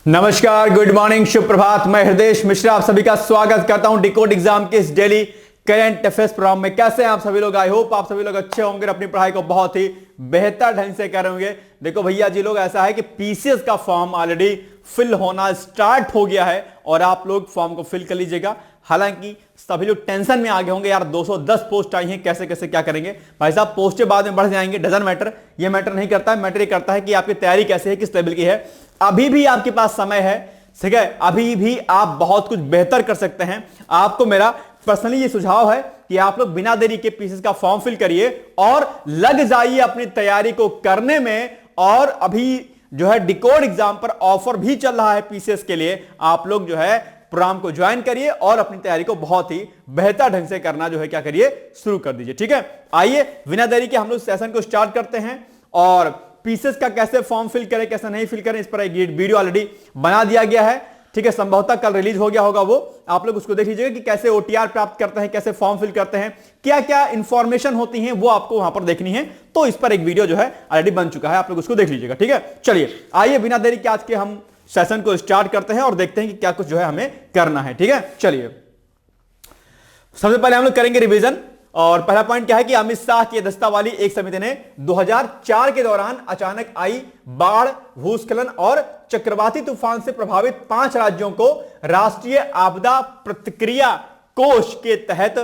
नमस्कार, good morning, शुभ प्रभात। मैं हृदय मिश्रा आप सभी का स्वागत करता हूं डिकोड एग्जाम के इस डेली करंट अफेयर्स प्रोग्राम में। कैसे हैं आप सभी लोग? आई होप आप सभी लोग अच्छे होंगे, अपनी पढ़ाई को बहुत ही बेहतर ढंग से कर रहे होंगे। देखो भैया जी लोग, ऐसा है कि पीसीएस का फॉर्म ऑलरेडी फिल होना स्टार्ट हो गया है और आप लोग फॉर्म को फिल कर लीजिएगा। हालांकि सभी लोग टेंशन में आ गए होंगे, यार 210 पोस्ट आई हैं, कैसे कैसे क्या करेंगे। भाई साहब, पोस्टें बाद में बढ़ जाएंगे, डजंट मैटर। ये मैटर नहीं करता है, मैटर ये करता है कि आपकी तैयारी कैसे है, किस लेवल की है। अभी भी आपके पास समय है, ठीक है, अभी भी आप बहुत कुछ बेहतर कर सकते हैं। आपको मेरा पर्सनली ये सुझाव है कि आप लोग बिना देरी के पीसीएस का फॉर्म फिल करिए और लग जाइए अपनी तैयारी को करने में। और अभी जो है डिकोड एग्जाम पर ऑफर भी चल रहा है पीसीएस के लिए। आप लोग जो है प्रोग्राम को ज्वाइन करिए और अपनी तैयारी को बहुत ही बेहतर ढंग से करना जो है क्या करिए, शुरू कर दीजिए। ठीक है, आइए बिना देरी के हम लोग सेशन को स्टार्ट करते हैं। और पीसीएस का कैसे फॉर्म फिल करें, कैसे नहीं फिल करें, इस पर एक वीडियो ऑलरेडी बना दिया गया है। ठीक है, संभवतः कल रिलीज हो गया होगा वो, आप लोग उसको देख लीजिएगा कि कैसे ओटीआर प्राप्त करते हैं, कैसे फॉर्म फिल करते हैं, क्या क्या इंफॉर्मेशन होती है, वो आपको वहां पर देखनी है। तो इस पर एक वीडियो जो है ऑलरेडी बन चुका है, आप लोग उसको देख लीजिएगा। ठीक है, चलिए आइए बिना देरी के आज के हम सेशन को स्टार्ट करते हैं और देखते हैं कि क्या कुछ जो है हमें करना है। ठीक है, चलिए सबसे पहले हम लोग करेंगे रिवीजन। और पहला पॉइंट क्या है कि अमित शाह की अध्यक्षता वाली एक समिति ने 2004 के दौरान अचानक आई बाढ़, भूस्खलन और चक्रवाती तूफान से प्रभावित 5 राज्यों को राष्ट्रीय आपदा प्रतिक्रिया कोष के तहत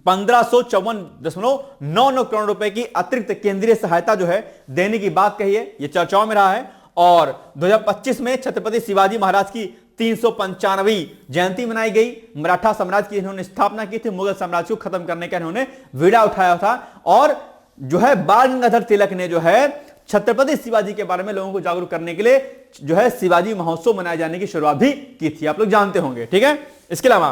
1554.99 करोड़ रुपए की अतिरिक्त केंद्रीय सहायता जो है देने की बात कही है। यह चर्चाओं में रहा है। और 2025 में छत्रपति शिवाजी महाराज की 395वीं जयंती मनाई गई। मराठा साम्राज्य की इन्होंने स्थापना की थी, मुगल साम्राज्य को खत्म करने का इन्होंने बीड़ा उठाया था। और जो है बाल गंगाधर तिलक ने जो है छत्रपति शिवाजी के बारे में लोगों को जागरूक करने के लिए जो है शिवाजी महोत्सव मनाए जाने की शुरुआत भी की थी, आप लोग जानते होंगे। ठीक है, इसके अलावा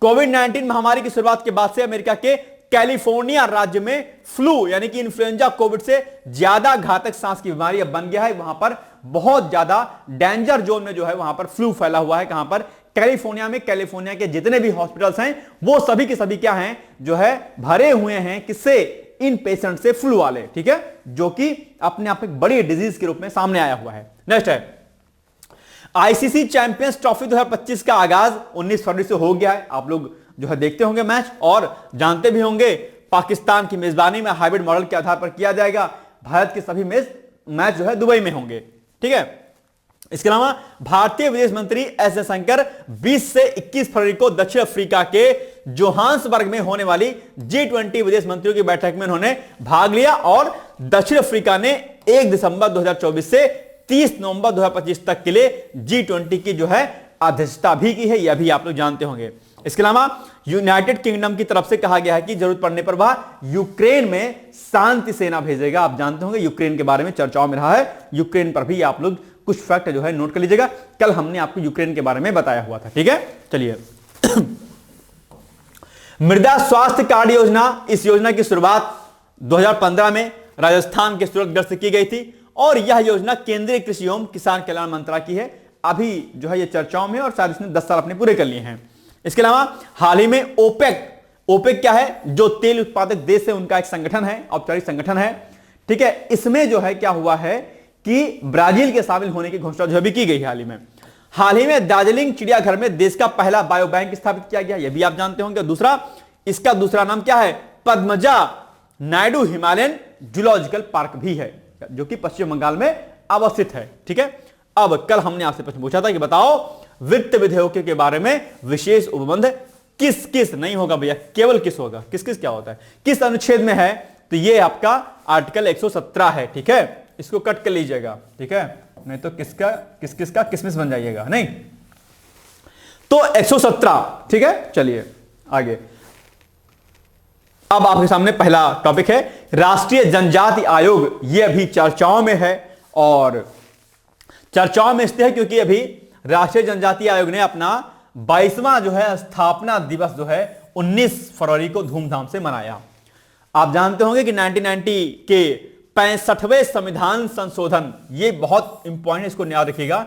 कोविड-19 महामारी की शुरुआत के बाद से अमेरिका के कैलिफोर्निया राज्य में फ्लू यानी कि इन्फ्लुएंजा कोविड से ज्यादा घातक सांस की बीमारी अब बन गया है। वहां पर बहुत ज्यादा डेंजर जोन में जो है वहां पर फ्लू फैला हुआ है। कहां पर? कैलिफोर्निया में। कैलिफोर्निया के जितने भी हॉस्पिटल्स हैं वो सभी के सभी क्या हैं, जो है भरे हुए हैं किससे? इन पेशेंट से, फ्लू वाले। ठीक है, जो कि अपने आप एक बड़ी डिजीज के रूप में सामने आया हुआ है। नेक्स्ट है आईसीसी चैंपियंस ट्रॉफी 2025 का आगाज 19 फरवरी से हो गया है। आप लोग जो है देखते होंगे मैच और जानते भी होंगे पाकिस्तान की मेजबानी में हाइब्रिड मॉडल के आधार पर किया जाएगा। भारत के सभी मैच जो है दुबई में होंगे। ठीक है, इसके अलावा भारतीय विदेश मंत्री एस जयशंकर 20 से 21 फरवरी को दक्षिण अफ्रीका के जोहान्सबर्ग में होने वाली G20 विदेश मंत्रियों की बैठक में उन्होंने भाग लिया। और दक्षिण अफ्रीका ने 1 दिसंबर 2024 से 30 नवंबर 2025 तक के लिए G20 की जो है अध्यक्षता भी की है, यह भी आप लोग जानते होंगे। इसके अलावा यूनाइटेड किंगडम की तरफ से कहा गया है कि जरूरत पड़ने पर वह यूक्रेन में शांति सेना भेजेगा। आप जानते होंगे यूक्रेन के बारे में चर्चाओं में रहा है। यूक्रेन पर भी आप लोग कुछ फैक्ट जो है नोट कर लीजिएगा, कल हमने आपको यूक्रेन के बारे में बताया हुआ था। ठीक है, चलिए मृदा स्वास्थ्य कार्ड योजना, इस योजना की शुरुआत 2015 में राजस्थान के सूरतगढ़ से की गई थी और यह योजना केंद्रीय कृषि एवं किसान कल्याण मंत्रालय की है। अभी जो है यह चर्चाओं में और शायद इसने 10 साल अपने पूरे कर लिए हैं। इसके अलावा हाल ही में ओपेक क्या है? जो तेल उत्पादक देश है उनका एक संगठन है, औपचारिक संगठन है। ठीक है, इसमें जो है क्या हुआ है कि ब्राजील के शामिल होने की घोषणा जो भी की गई हाल ही में दार्जिलिंग चिड़ियाघर में देश का पहला बायो बैंक स्थापित किया गया, यह भी आप जानते होंगे। इसका दूसरा नाम क्या है? Padmaja Naidu Himalayan zoological park भी है, जो कि पश्चिम बंगाल में अवस्थित है। ठीक है, अब कल हमने आपसे प्रश्न पूछा था कि बताओ वित्त विधेयकों के बारे में विशेष उपबंध किस किस, नहीं होगा भैया, केवल किस होगा। किस किस क्या होता है, किस अनुच्छेद में है? तो ये आपका आर्टिकल 117 है। ठीक है, इसको कट कर लीजिएगा। ठीक है, नहीं तो किसका किस किस का किसमिस बन जाइएगा, नहीं तो 117। ठीक है, चलिए आगे। अब आपके सामने पहला टॉपिक है राष्ट्रीय जनजाति आयोग। यह अभी चर्चाओं में है और चर्चाओं में इसलिए है क्योंकि अभी राष्ट्रीय जनजाति आयोग ने अपना 22वां जो है स्थापना दिवस जो है 19 फरवरी को धूमधाम से मनाया। आप जानते होंगे कि 1990 के 65वें संविधान संशोधन, ये बहुत इंपॉर्टेंट, इसको याद रखिएगा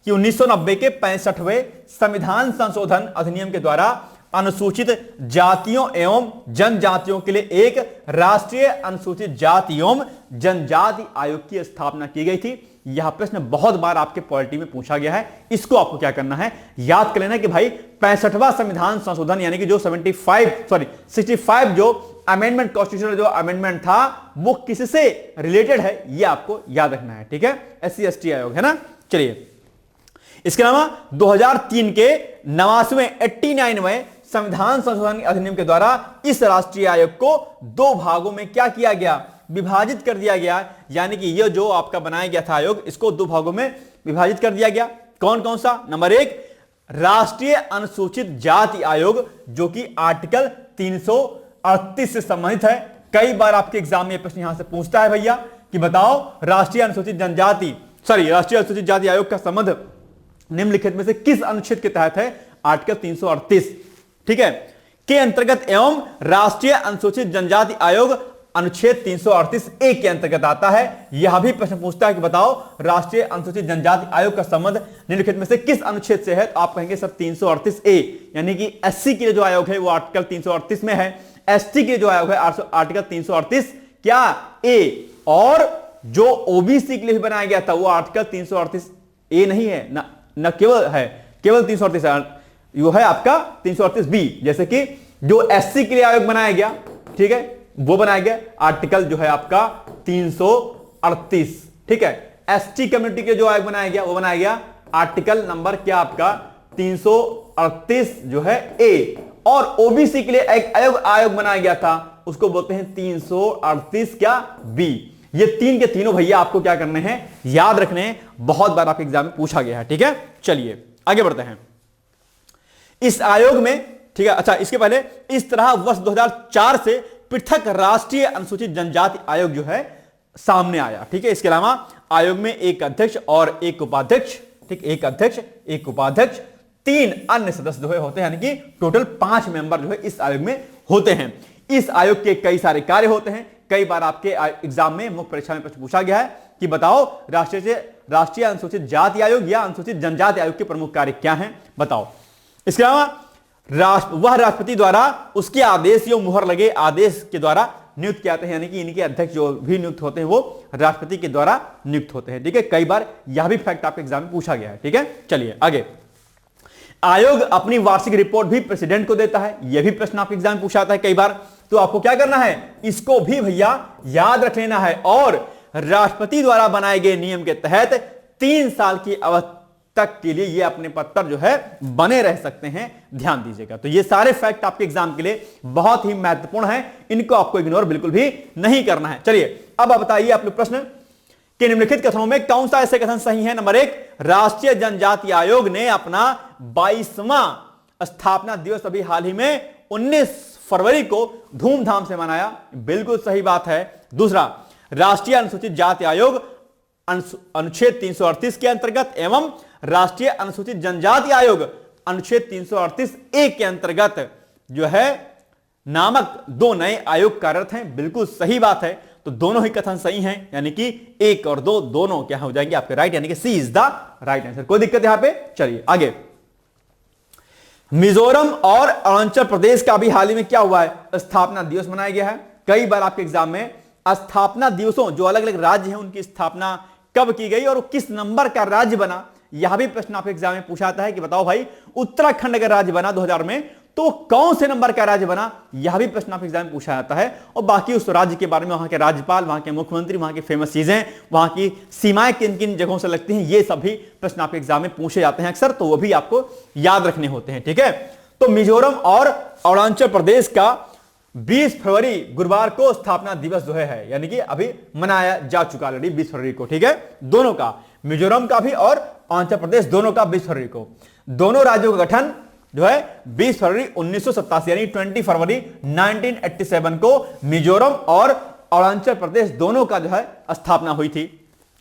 कि 1990 के 65वें संविधान संशोधन अधिनियम के द्वारा अनुसूचित जातियों एवं जनजातियों के लिए एक राष्ट्रीय अनुसूचित जाति एवं जनजाति आयोग की स्थापना की गई थी। यह प्रश्न बहुत बार आपके पॉलिटी में पूछा गया है। इसको आपको क्या करना है, याद कर लेना कि भाई 65वां संविधान संशोधन यानी कि जो 65 जो अमेंडमेंट, कॉन्स्टिट्यूशनल जो अमेंडमेंट था वो किससे रिलेटेड है, ये आपको याद रखना है। ठीक है, SC/ST आयोग है ना। चलिए, इसके अलावा 2003 के 89वें संविधान संशोधन अधिनियम के द्वारा इस राष्ट्रीय आयोग को 2 भागों में क्या किया गया, विभाजित कर दिया गया। यानी कि यह जो आपका बनाया गया था आयोग, इसको 2 भागों में विभाजित कर दिया गया। कौन कौन सा? नंबर 1 राष्ट्रीय अनुसूचित जाति आयोग, जो कि आर्टिकल 338 से संबंधित है। कई बार आपके एग्जाम में प्रश्न यहां से पूछता है भैया कि बताओ राष्ट्रीय अनुसूचित जाति आयोग का संबंध निम्नलिखित में से किस अनुच्छेद के तहत है? आर्टिकल 338, ठीक है, के अंतर्गत एवं राष्ट्रीय अनुसूचित जनजाति आयोग अनुच्छेद 338A के अंतर्गत आता है। यह भी प्रश्न पूछता है कि बताओ राष्ट्रीय अनुसूचित जनजाति आयोग का संबंध निम्नलिखित में से किस अनुच्छेद से है? तो आप कहेंगे सर 338A, यानी कि SC के लिए जो आयोग है वो आर्टिकल 338 में है, ST के लिए जो आयोग है आर्टिकल 338 क्या A, और जो OBC के लिए भी बनाया गया था वो आर्टिकल 338A नहीं है ना, न केवल 338 वो है आपका 338B। जैसे कि जो SC के लिए आयोग बनाया गया, ठीक है, वो बनाया गया आर्टिकल जो है आपका 338, ठीक है। ST कम्युनिटी के जो आयोग बनाया गया वो बनाया गया आर्टिकल नंबर क्या आपका 338 जो है A, और OBC के लिए एक आयोग बनाया गया था, उसको बोलते हैं 338 क्या B। ये तीन के तीनों भैया आपको क्या करने हैं, याद रखने हैं, बहुत बार आपके एग्जाम में पूछा गया है। ठीक है, चलिए आगे बढ़ते हैं इस आयोग में। ठीक है, अच्छा इसके पहले इस तरह वर्ष 2004 से पृथक राष्ट्रीय अनुसूचित जनजाति आयोग जो है सामने आया। ठीक है, इसके अलावा आयोग में एक अध्यक्ष और एक उपाध्यक्ष, ठीक, एक अध्यक्ष एक उपाध्यक्ष 3 अन्य सदस्य जो है होते हैं, यानी कि टोटल 5 मेंबर जो है इस आयोग में होते हैं। इस आयोग के कई सारे कार्य होते हैं। कई बार आपके एग्जाम में मुख्य परीक्षा में प्रश्न पूछा गया है कि बताओ राष्ट्रीय अनुसूचित जाति आयोग या अनुसूचित जनजाति आयोग के प्रमुख कार्य क्या हैं, बताओ। इसके अलावा वह राष्ट्रपति द्वारा उसके आदेश या मुहर लगे आदेश के द्वारा नियुक्त किए जाते हैं, यानी कि इनके अध्यक्ष जो भी नियुक्त होते हैं वो राष्ट्रपति के द्वारा नियुक्त होते हैं। ठीक है, कई बार यह भी फैक्ट आपके एग्जाम में पूछा गया है। ठीक है, चलिए आगे। आयोग अपनी वार्षिक रिपोर्ट भी प्रेसिडेंट को देता है, यह भी प्रश्न आपके एग्जाम में पूछा जाता है कई बार। तो आपको क्या करना है, इसको भी भैया याद रख लेना है, और राष्ट्रपति द्वारा बनाए गए नियम के तहत 3 साल की अवधि तक के लिए ये अपने पद पर जो है बने रह सकते हैं, ध्यान दीजिएगा। तो ये सारे फैक्ट आपके एग्जाम के लिए बहुत ही महत्वपूर्ण हैं, इनको आपको इग्नोर बिल्कुल भी नहीं करना है। चलिए अब बताइए आप लोग प्रश्न कि निम्नलिखित कथनों में कौन सा ऐसे कथन सही है। नंबर 1, राष्ट्रीय जनजाति आयोग ने अपना 22वां स्थापना दिवस अभी हाल ही में 19 फरवरी को धूमधाम से मनाया, बिल्कुल सही बात है। दूसरा, राष्ट्रीय अनुसूचित जाति आयोग अनुच्छेद 338 के अंतर्गत एवं राष्ट्रीय अनुसूचित जनजाति आयोग अनुच्छेद 338A के अंतर्गत जो है नामक 2 नए आयोग कार्यरत हैं, बिल्कुल सही बात है। तो दोनों ही कथन सही हैं, यानी कि 1 और 2 दोनों क्या हो जाएंगे आपके राइट, यानी कि सी इज द राइट आंसर। कोई दिक्कत यहां पे? चलिए आगे। मिजोरम और अरुणाचल प्रदेश का भी हाल ही में क्या हुआ है, स्थापना दिवस मनाया गया है। कई बार आपके एग्जाम में स्थापना दिवसों, जो अलग अलग राज्य हैं उनकी स्थापना कब की गई और किस नंबर का राज्य बना, यह भी प्रश्न आपके एग्जाम में पूछा जाता है कि बताओ भाई उत्तराखंड अगर राज्य बना 2000 में तो कौन से नंबर का राज्य बना, यह भी प्रश्न आपके एग्जाम में पूछा जाता है। और बाकी उस राज्य के बारे में, वहां के राज्यपाल, वहां के मुख्यमंत्री, वहां की फेमस चीजें, वहां की सीमाएं किन किन जगहों से लगती हैं, ये सभी प्रश्न आपके एग्जाम में पूछे जाते हैं अक्सर, तो वो भी आपको याद रखने होते हैं। ठीक है, तो मिजोरम और अरुणाचल प्रदेश का 20 फरवरी गुरुवार को स्थापना दिवस जो है यानी कि अभी मनाया जा चुका ऑलरेडी 20 फरवरी को। ठीक है, दोनों का, मिजोरम का भी और अरुणाचल प्रदेश दोनों का 20 फरवरी को। दोनों राज्यों का गठन जो है 20 फरवरी 1987 यानी 20 फरवरी 1987 को मिजोरम और अरुणाचल प्रदेश दोनों का जो है स्थापना हुई थी।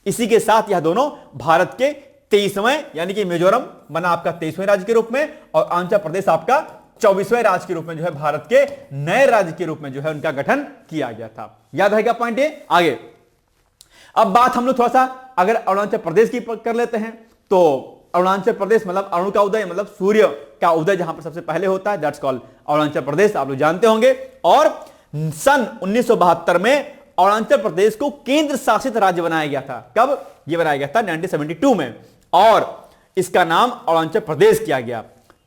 इसी के साथ यह दोनों भारत के 23वें, यानी कि मिजोरम बना आपका 23वें राज्य के रूप में और अरुणाचल प्रदेश आपका 24वें राज्य के रूप में जो है भारत के नए राज्य के रूप में जो है उनका गठन किया गया था। याद रहेगा पॉइंट ये। आगे अब बात हम लोग थोड़ा सा अगर अरुणाचल प्रदेश की कर लेते हैं, तो अरुणाचल प्रदेश मतलब अरुण का उदय, मतलब सूर्य का उदय जहां पर सबसे पहले होता है, दैट्स कॉल्ड अरुणाचल प्रदेश, आप लोग जानते होंगे। और सन 1972 में अरुणाचल प्रदेश को केंद्र शासित राज्य बनाया गया था। कब यह बनाया गया था? 1972 में, और इसका नाम अरुणाचल प्रदेश किया गया।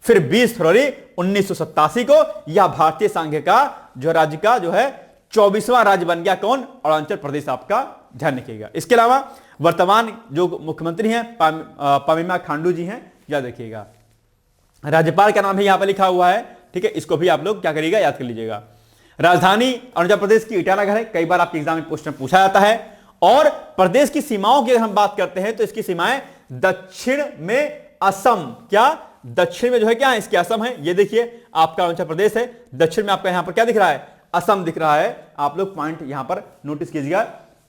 फिर 20 फरवरी 1987 को यह भारतीय संघ का जो राज्य का जो है 24वां राज्य बन गया। कौन? अरुणाचल प्रदेश। आपका ध्यान रखिएगा। इसके अलावा वर्तमान जो मुख्यमंत्री हैं पेमा खांडू जी हैं, याद रखिएगा। राज्यपाल का नाम भी यहां पर लिखा हुआ है, ठीक है, इसको भी आप लोग क्या करिएगा, याद कर लीजिएगा। राजधानी अरुणाचल प्रदेश की ईटानगर है, कई बार आपके एग्जाम में क्वेश्चन पूछा जाता है। और प्रदेश की सीमाओं की अगर हम बात करते हैं तो इसकी सीमाएं दक्षिण में असम, क्या दक्षिण में जो है क्या है इसके असम है। ये देखिए आपका अरुणाचल प्रदेश है, दक्षिण में आपका यहां पर क्या दिख रहा है? असम दिख रहा है। आप लोग पॉइंट यहां पर नोटिस कीजिएगा,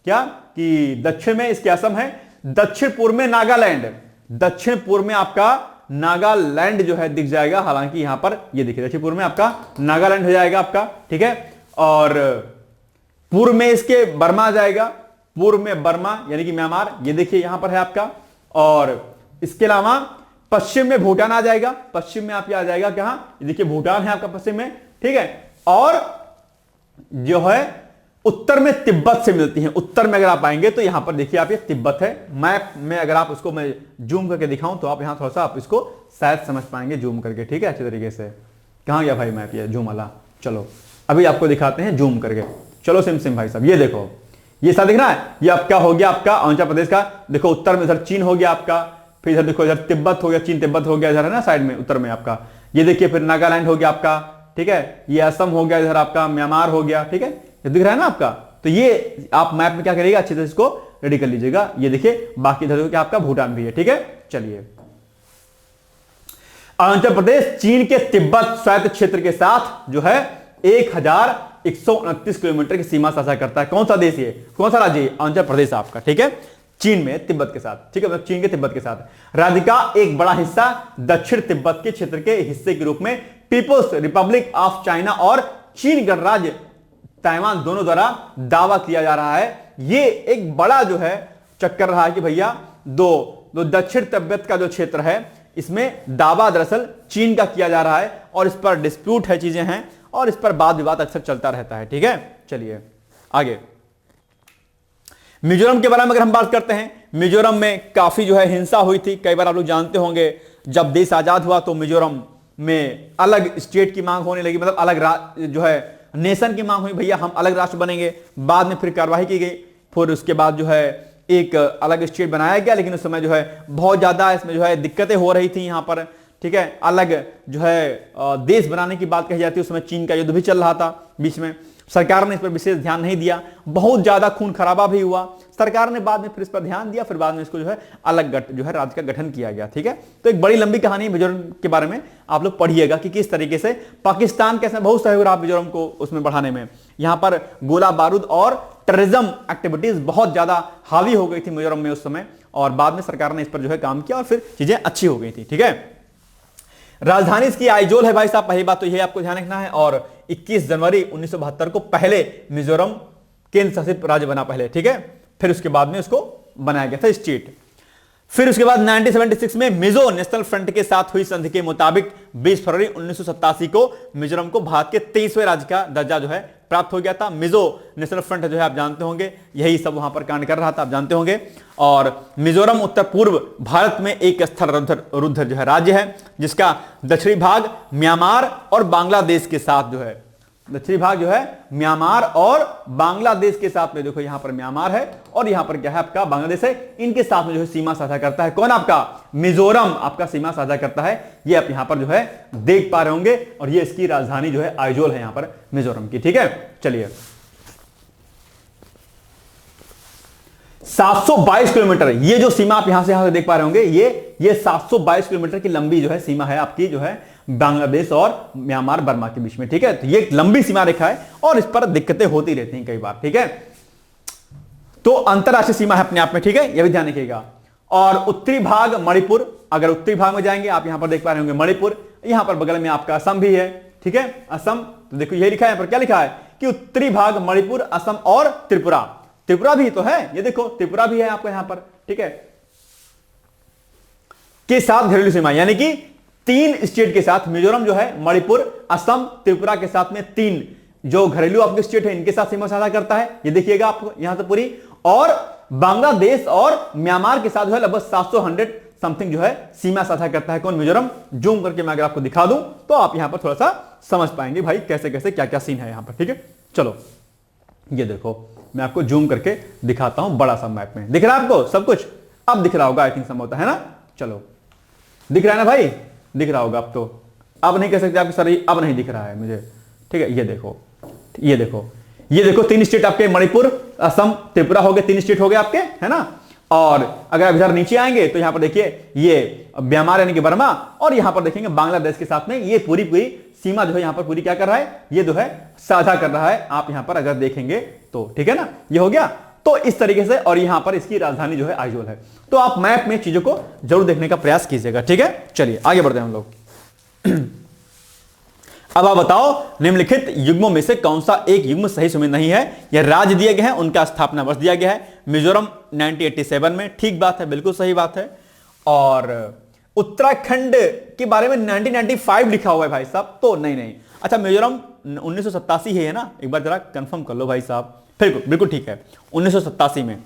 क्या कि दक्षिण में इसके असम है, दक्षिण पूर्व में नागालैंड, दक्षिण पूर्व में आपका नागालैंड जो है दिख जाएगा। हालांकि यहां पर ये देखिए दक्षिण पूर्व में आपका नागालैंड हो जाएगा आपका, ठीक है। और पूर्व में इसके बर्मा आ जाएगा, पूर्व में बर्मा यानी कि म्यांमार, ये देखिए यहां पर है आपका। और इसके अलावा पश्चिम में भूटान आ जाएगा, पश्चिम में आप आ जाएगा कहां? देखिए भूटान है आपका पश्चिम में, ठीक है। और जो है उत्तर में तिब्बत से मिलती हैं। उत्तर में अगर आप आएंगे तो यहां पर देखिए आप ये तिब्बत है। मैप में अगर आप उसको मैं जूम करके दिखाऊं तो आप यहां थोड़ा सा आप इसको शायद समझ पाएंगे जूम करके, ठीक है, अच्छे तरीके से। कहां गया भाई मैप ये जूम वाला? चलो अभी आपको दिखाते हैं जूम करके। चलो सिम भाई साहब, ये देखो ये सा दिख रहा है, ये आपका हो गया आपका अरुणाचल प्रदेश का। देखो उत्तर में इधर चीन हो गया आपका, फिर इधर देखो इधर तिब्बत हो गया, चीन तिब्बत हो गया इधर है ना साइड में उत्तर में आपका। ये देखिए फिर नागालैंड हो गया आपका, ठीक है, ये असम हो गया, इधर आपका म्यांमार हो गया, ठीक है, ये दिख रहा है ना आपका। तो ये आप मैप में क्या करिएगा, अच्छे से इसको रेडी कर लीजिएगा। ये देखिए बाकी इधर क्या आपका भूटान भी है, ठीक है। चलिए अरुणाचल प्रदेश चीन के तिब्बत स्वायत्त क्षेत्र के साथ जो है 1129 किलोमीटर की सीमा साझा करता है। कौन सा देश ये, कौन सा राज्य? अरुणाचल प्रदेश आपका, ठीक है, चीन में तिब्बत के साथ, ठीक है, मतलब चीन के तिब्बत के साथ। राज्य का एक बड़ा हिस्सा दक्षिण तिब्बत के क्षेत्र के हिस्से के रूप में पीपुल्स रिपब्लिक ऑफ चाइना और चीन गणराज्य ताइवान दोनों द्वारा दावा किया जा रहा है। ये एक बड़ा जो है चक्कर रहा है कि भैया दो दक्षिण तिब्बत का जो क्षेत्र है इसमें दावा दरअसल चीन का किया जा रहा है और इस पर डिस्प्यूट है, चीजें हैं और इस पर वाद विवाद अक्सर चलता रहता है, ठीक है। चलिए आगे मिजोरम के बारे में अगर हम बात करते हैं, मिजोरम में काफी जो है हिंसा हुई थी। कई बार आप लोग जानते होंगे जब देश आजाद हुआ तो मिजोरम में अलग स्टेट की मांग होने लगी, मतलब अलग जो है नेशन की मांग हुई, भैया हम अलग राष्ट्र बनेंगे। बाद में फिर कार्रवाई की गई, फिर उसके बाद जो है एक अलग स्टेट बनाया गया, लेकिन उस समय जो है बहुत ज्यादा इसमें जो है दिक्कतें हो रही थी यहां पर, ठीक है। अलग जो है देश बनाने की बात कही जाती है, उस समय चीन का युद्ध भी चल रहा था बीच में, सरकार ने इस पर विशेष ध्यान नहीं दिया, बहुत ज्यादा खून खराबा भी हुआ। सरकार ने बाद में फिर इस पर ध्यान दिया, फिर बाद में इसको जो है अलग जो है राज्य का गठन किया गया, ठीक है। तो एक बड़ी लंबी कहानी मिजोरम के बारे में आप लोग पढ़िएगा कि किस तरीके से पाकिस्तान कैसे बहुत सहयोग रहा मिजोरम को उसमें बढ़ाने में। यहां पर गोला बारूद और टेररिज्म एक्टिविटीज बहुत ज्यादा हावी हो गई थी मिजोरम में उस समय, और बाद में सरकार ने इस पर जो है काम किया और फिर चीजें अच्छी हो गई थी, ठीक है। राजधानी इसकी आइजोल है भाई साहब, पहली बात तो यह आपको ध्यान रखना है। और 21 जनवरी 1972 को पहले मिजोरम केंद्र शासित राज्य बना पहले, ठीक है। फिर उसके बाद में उसको बनाया गया था स्टेट। फिर उसके बाद 1976 में मिजो नेशनल फ्रंट के साथ हुई संधि के मुताबिक 20 फरवरी 1987 को मिजोरम को भारत के 23वें राज्य का दर्जा जो है प्राप्त हो गया था। मिजो नेशनल फ्रंट जो है आप जानते होंगे, यही सब वहां पर कांड कर रहा था, आप जानते होंगे। और मिजोरम उत्तर पूर्व भारत में एक स्थलरुद्ध जो है राज्य है, जिसका दक्षिणी भाग म्यांमार और बांग्लादेश के साथ जो है, दक्षिणी भाग जो है म्यांमार और बांग्लादेश के साथ में, देखो यहां पर म्यांमार है और यहां पर क्या है आपका बांग्लादेश है, इनके साथ में जो है सीमा साझा करता है। कौन? आपका मिजोरम आपका सीमा साझा करता है। ये आप यहां पर जो है देख पा रहे होंगे, और ये इसकी राजधानी जो है आइजोल है यहां पर मिजोरम की, ठीक है। चलिए 722 किलोमीटर ये जो सीमा आप यहां से देख पा रहे होंगे, ये 722 किलोमीटर की लंबी जो है सीमा है आपकी, जो है बांग्लादेश और म्यांमार बर्मा के बीच में, ठीक है। तो ये एक लंबी सीमा रेखा है और इस पर दिक्कतें होती रहती हैं कई बार, ठीक है। तो अंतरराष्ट्रीय सीमा है अपने आप में, ठीक है, यह भी ध्यान रखिएगा। और उत्तरी भाग मणिपुर, अगर उत्तरी भाग में जाएंगे आप यहां पर देख पा रहे होंगे मणिपुर, यहां पर बगल में आपका असम भी है, ठीक है, असम। तो देखो ये लिखा है यहां पर, क्या लिखा है कि उत्तरी भाग मणिपुर, असम और त्रिपुरा। त्रिपुरा भी तो है, ये देखो त्रिपुरा भी है आपको यहां पर, ठीक है, के साथ घरेलू सीमा, यानी कि 3 स्टेट के साथ मिजोरम जो है, मणिपुर, असम, त्रिपुरा के साथ में 3 जो घरेलू आपके स्टेट है इनके साथ सीमा साझा करता है, ये देखिएगा आपको यहां से पूरी, और बांग्लादेश और म्यांमार के साथ जो है लगभग 700 समथिंग जो है सीमा साझा करता है। कौन? मिजोरम। जूम करके मैं अगर आपको दिखा दूं तो आप यहां पर थोड़ा सा समझ पाएंगे भाई कैसे कैसे क्या क्या सीन है यहां पर। ठीक है, चलो ये देखो मैं आपको जूम करके दिखाता हूं बड़ा सा मैप में। दिख रहा है आपको सब कुछ? अब दिख रहा होगा आई थिंक संभवतः, है ना? चलो दिख रहा है ना भाई? दिख रहा होगा अब तो। अब नहीं कह सकते आपके सर अब नहीं दिख रहा है मुझे। ठीक है, ये देखो ये देखो ये देखो 3 स्टेट आपके, मणिपुर, असम, त्रिपुरा हो गए, 3 स्टेट हो गए आपके, है ना? और अगर आप इधर नीचे आएंगे तो यहां पर देखिए ये म्यांमार यानी कि बर्मा, और यहां पर देखेंगे बांग्लादेश के साथ में ये पूरी पूरी सीमा जो है यहां पर पूरी क्या कर रहा है, ये जो है साझा कर रहा है। आप यहां पर अगर देखेंगे तो ठीक है ना, ये हो गया। तो इस तरीके से, और यहां पर इसकी राजधानी जो है आइजोल है। तो आप मैप में चीजों को जरूर देखने का प्रयास कीजिएगा। ठीक है, चलिए आगे बढ़ते हैं हम लोग। अब आप बताओ निम्नलिखित युग्मों में से कौन सा एक युग्म सही समय नहीं है? यह राज्य दिए गए हैं, उनका स्थापना वर्ष दिया गया है। मिजोरम 1987 में, ठीक बात है, बिल्कुल सही बात है। और उत्तराखंड के बारे में 1995 लिखा हुआ है भाई साहब, तो नहीं। अच्छा मिजोरम 1987 है ना, एक बार जरा कंफर्म कर लो भाई साहब। बिल्कुल ठीक है 1987 में।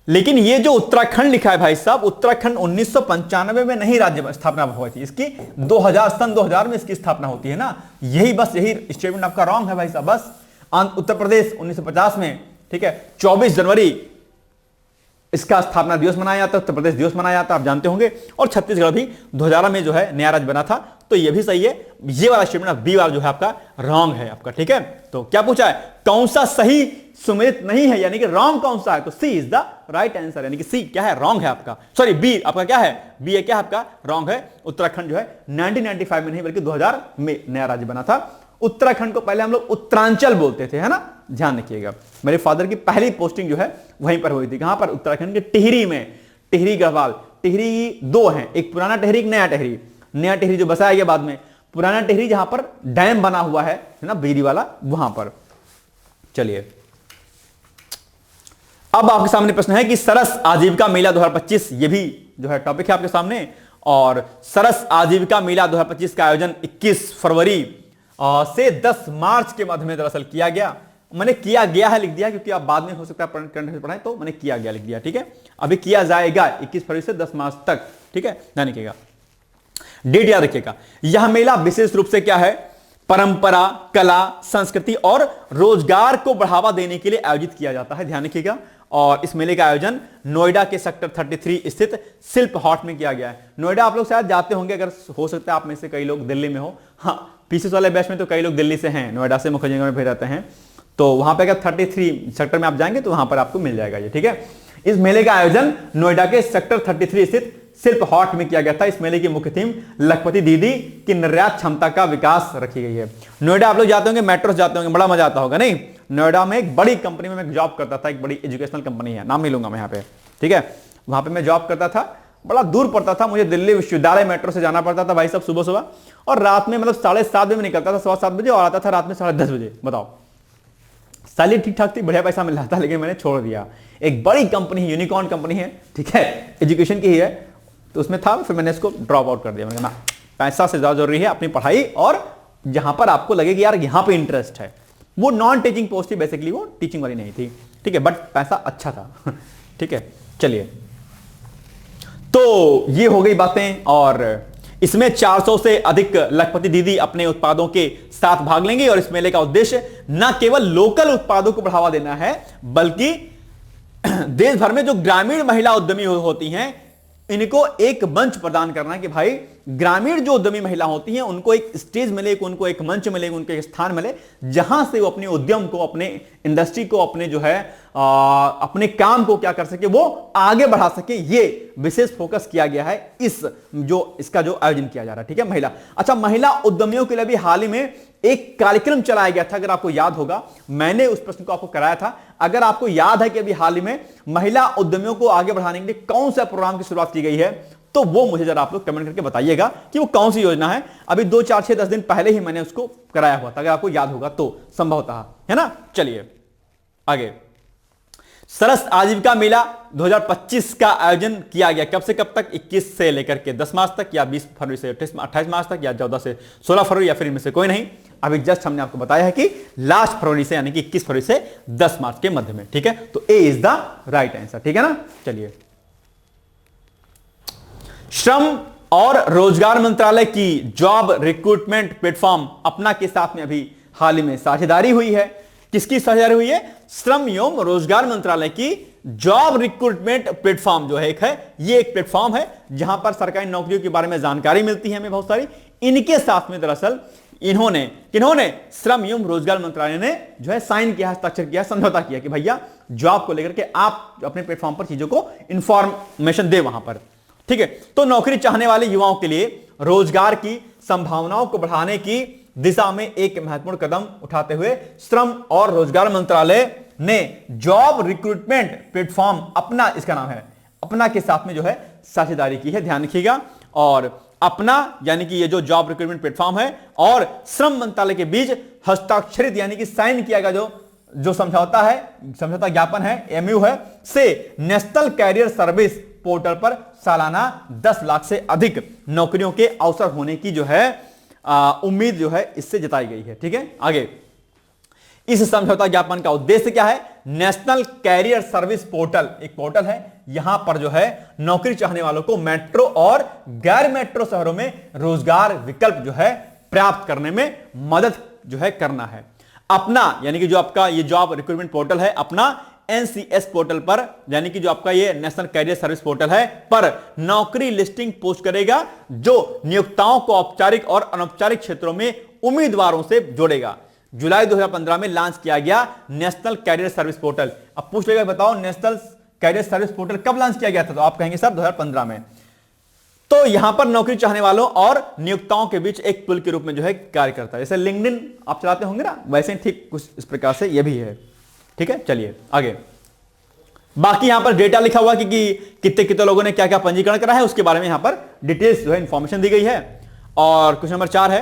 लेकिन ये जो उत्तराखंड लिखा है भाई साहब, उत्तराखंड 1995 में नहीं राज्य स्थापना हुई थी इसकी, 2000 सन 2000 में इसकी स्थापना होती है ना। यही बस यही स्टेटमेंट आपका रॉन्ग है भाई साहब बस। उत्तर प्रदेश 1950 में, ठीक है, 24 जनवरी इसका स्थापना दिवस मनाया जाता है, उत्तर प्रदेश दिवस मनाया जाता है, आप जानते होंगे। और छत्तीसगढ़ भी 2000 में जो है नया राज्य बना था, तो ये भी सही है। ये वाला स्टेटमेंट बी वाला जो है आपका रॉन्ग है आपका। ठीक है, तो क्या पूछा है, कौन सा सही सुमेलित नहीं है, यानी कि रॉन्ग कौन सा है? तो सी इज द राइट आंसर, यानी कि सी क्या है, रॉन्ग है आपका। सॉरी बी आपका क्या है, बी है क्या आपका, रॉन्ग है। उत्तराखंड जो है 1995 में नहीं बल्कि 2000 में नया राज्य बना था। उत्तराखंड को पहले हम लोग उत्तरांचल बोलते थे, है ना, ध्यान रखिएगा। मेरे फादर की पहली पोस्टिंग जो है वहीं पर हुई थी। कहां पर? उत्तराखंड के टिहरी में। टिहरी गढ़वाल, टिहरी 2 हैं, एक पुराना टिहरी एक नया टिहरी। नया टिहरी जो बसाया गया बाद में, पुराना टिहरी जहां पर डैम बना हुआ है ना, बिजली वाला, वहां पर। चलिए अब आपके सामने प्रश्न है कि सरस आजीविका मेला 2025, ये भी जो है टॉपिक है आपके सामने। और सरस आजीविका मेला 2025 का आयोजन 21 फरवरी से 10 मार्च के मध्य में दरअसल किया गया। मैंने किया गया है लिख दिया, क्योंकि आप बाद में हो सकता है करंट पढ़ाएं, तो मैंने किया गया लिख दिया। ठीक है, अभी किया जाएगा 21 फरवरी से 10 मार्च तक। ठीक है, ध्यान रखिएगा, डेट याद रखिएगा। यह मेला विशेष रूप से क्या है, परंपरा, कला, संस्कृति और रोजगार को बढ़ावा देने के लिए आयोजित किया जाता है, ध्यान रखिएगा। और इस मेले का आयोजन नोएडा के सेक्टर 33 स्थित शिल्प हॉट में किया गया है। नोएडा आप लोग शायद जाते होंगे, अगर हो सकता है आप में से कई लोग दिल्ली में हो। हाँ, पीसीएस वाले बैच में तो कई लोग दिल्ली से हैं, नोएडा से मुख्य जगह में भेज जाते हैं। तो वहां पे अगर 33 सेक्टर में आप जाएंगे तो वहां पर आपको मिल जाएगा ये। ठीक है, इस मेले का आयोजन नोएडा के सेक्टर 33 स्थित शिल्प हॉट में किया गया था। इस मेले की मुख्य थीम लखपति दीदी की निर्यात क्षमता का विकास रखी गई है। नोएडा आप लोग जाते होंगे, मेट्रो से जाते होंगे, बड़ा मजा आता होगा नहीं? नोएडा में एक बड़ी कंपनी में मैं जॉब करता था, एक बड़ी एजुकेशनल कंपनी है, नाम नहीं लूंगा मैं यहाँ पे। ठीक है, वहां पे मैं जॉब करता था, बड़ा दूर पड़ता था मुझे, दिल्ली विश्वविद्यालय मेट्रो से जाना पड़ता था भाई साहब सुबह सुबह, और रात में मतलब 7:30 बजे निकलता था, 7:15 बजे, और आता था रात में 10:30 बजे। बताओ, सैलरी ठीक ठाक थी, बढ़िया पैसा मिल रहा था, लेकिन मैंने छोड़ दिया। एक बड़ी कंपनी है, यूनिकॉर्न कंपनी है, ठीक है, एजुकेशन की ही है, तो उसमें था, फिर मैंने इसको ड्रॉप आउट कर दिया। मैंने कहा पैसा से ज्यादा जरूरी है अपनी पढ़ाई, और जहां पर आपको लगे कि यार यहां पे इंटरेस्ट है। वो नॉन टीचिंग पोस्ट थी बेसिकली, वो टीचिंग वाली नहीं थी। ठीक है, बट पैसा अच्छा था। ठीक है, चलिए, तो ये हो गई बातें। और इसमें 400 से अधिक लखपति दीदी अपने उत्पादों के साथ भाग लेंगे। और इस मेले का उद्देश्य न केवल लोकल उत्पादों को बढ़ावा देना है, बल्कि देश भर में जो ग्रामीण महिला उद्यमी होती हैं, इनको एक मंच प्रदान करना है कि भाई ग्रामीण जो उद्यमी महिला होती हैं उनको एक स्टेज मिले, उनको एक मंच मिले, उनको एक स्थान मिले, जहां से वो अपने उद्यम को, अपने इंडस्ट्री को, अपने जो है अपने काम को क्या कर सके, वो आगे बढ़ा सके। ये विशेष फोकस किया गया है इसका जो आयोजन किया जा रहा है। ठीक है, अच्छा, महिला उद्यमियों के लिए भी हाल ही में एक कार्यक्रम चलाया गया था, अगर आपको याद होगा, मैंने उस प्रश्न को आपको कराया था। अगर आपको याद है कि अभी हाल ही में महिला उद्यमियों को आगे बढ़ाने के लिए कौन सा प्रोग्राम की शुरुआत की गई है, तो वो मुझे जरा आप लोग कमेंट करके बताइएगा कि वो कौन सी योजना है। अभी 2, 4, 6, 10 दिन पहले ही मैंने उसको कराया हुआ था, अगर आपको याद होगा तो, संभवतः, है ना। चलिए आगे, सरस आजीविका मेला 2025 का आयोजन किया गया। कब से कब तक? 21 से लेकर के 10 मार्च तक, या 20 फरवरी से 28 मार्च तक, या 14 से 16 फरवरी, या फिर इनमें से कोई नहीं। अभी जस्ट हमने आपको बताया है कि लास्ट फरवरी से, यानी कि 21 फरवरी से 10 मार्च के मध्य में। ठीक है, तो ए इज द राइट आंसर। ठीक है ना। चलिए, श्रम और रोजगार मंत्रालय की जॉब रिक्रूटमेंट प्लेटफॉर्म अपना के साथ में अभी हाल ही में साझेदारी हुई है। किसकी साझेदारी हुई है? श्रम एवं रोजगार मंत्रालय की जॉब रिक्रूटमेंट प्लेटफॉर्म जो है एक है, ये एक प्लेटफॉर्म है जहां पर सरकारी नौकरियों के बारे में जानकारी मिलती है हमें बहुत सारी। इनके साथ में दरअसल किन्होंने श्रम एवं रोजगार मंत्रालय ने जो है साइन किया, हस्ताक्षर किया, समझौता किया कि भैया जॉब को लेकर के आप अपने प्लेटफॉर्म पर चीजों को इंफॉर्मेशन दे वहां पर। ठीक है, तो नौकरी चाहने वाले युवाओं के लिए रोजगार की संभावनाओं को बढ़ाने की दिशा में एक महत्वपूर्ण कदम उठाते हुए श्रम और रोजगार मंत्रालय ने जॉब रिक्रूटमेंट प्लेटफॉर्म अपना, इसका नाम है अपना, के साथ में जो है साझेदारी की है। ध्यान रखिएगा। और अपना यानी कि ये जो जॉब रिक्रूटमेंट प्लेटफॉर्म है और श्रम मंत्रालय के बीच हस्ताक्षरित यानी कि साइन किया गया जो समझौता है, समझौता ज्ञापन है, एमयू है, से नेशनल कैरियर सर्विस पोर्टल पर सालाना 10 लाख से अधिक नौकरियों के अवसर होने की जो है उम्मीद जो है इससे जताई गई है। ठीक है, आगे इस समझौता ज्ञापन का उद्देश्य क्या है? नेशनल कैरियर सर्विस पोर्टल एक पोर्टल है, यहां पर जो है नौकरी चाहने वालों को मेट्रो और गैर मेट्रो शहरों में रोजगार विकल्प जो है प्राप्त करने में मदद जो है करना है। अपना यानी कि जो आपका ये जॉब रिक्रूटमेंट पोर्टल है अपना, NCS पोर्टल पर, यानी कि जो आपका ये नेशनल कैरियर सर्विस पोर्टल है पर नौकरी लिस्टिंग पोस्ट करेगा जो नियोक्ताओं को औपचारिक और अनौपचारिक क्षेत्रों में उम्मीदवारों से जोड़ेगा। जुलाई 2015 में लॉन्च किया गया नेशनल कैरियर सर्विस पोर्टल। अब पूछ लेगा बताओ नेशनल कैरियर सर्विस पोर्टल कब लॉन्च किया गया था? तो आप कहेंगे सर 2015 में। तो यहां पर नौकरी चाहने वालों और नियोक्ताओं के बीच एक पुल के रूप में जो है कार्य करता है। जैसे लिंक्डइन आप चलाते होंगे ना, वैसे ठीक कुछ इस प्रकार से यह भी है। ठीक है, चलिए आगे। बाकी यहां पर डेटा लिखा हुआ कि कितने लोगों ने क्या क्या पंजीकरण करा है, उसके बारे में यहां पर डिटेल्स जो है इंफॉर्मेशन दी गई है। और क्वेश्चन नंबर 4 है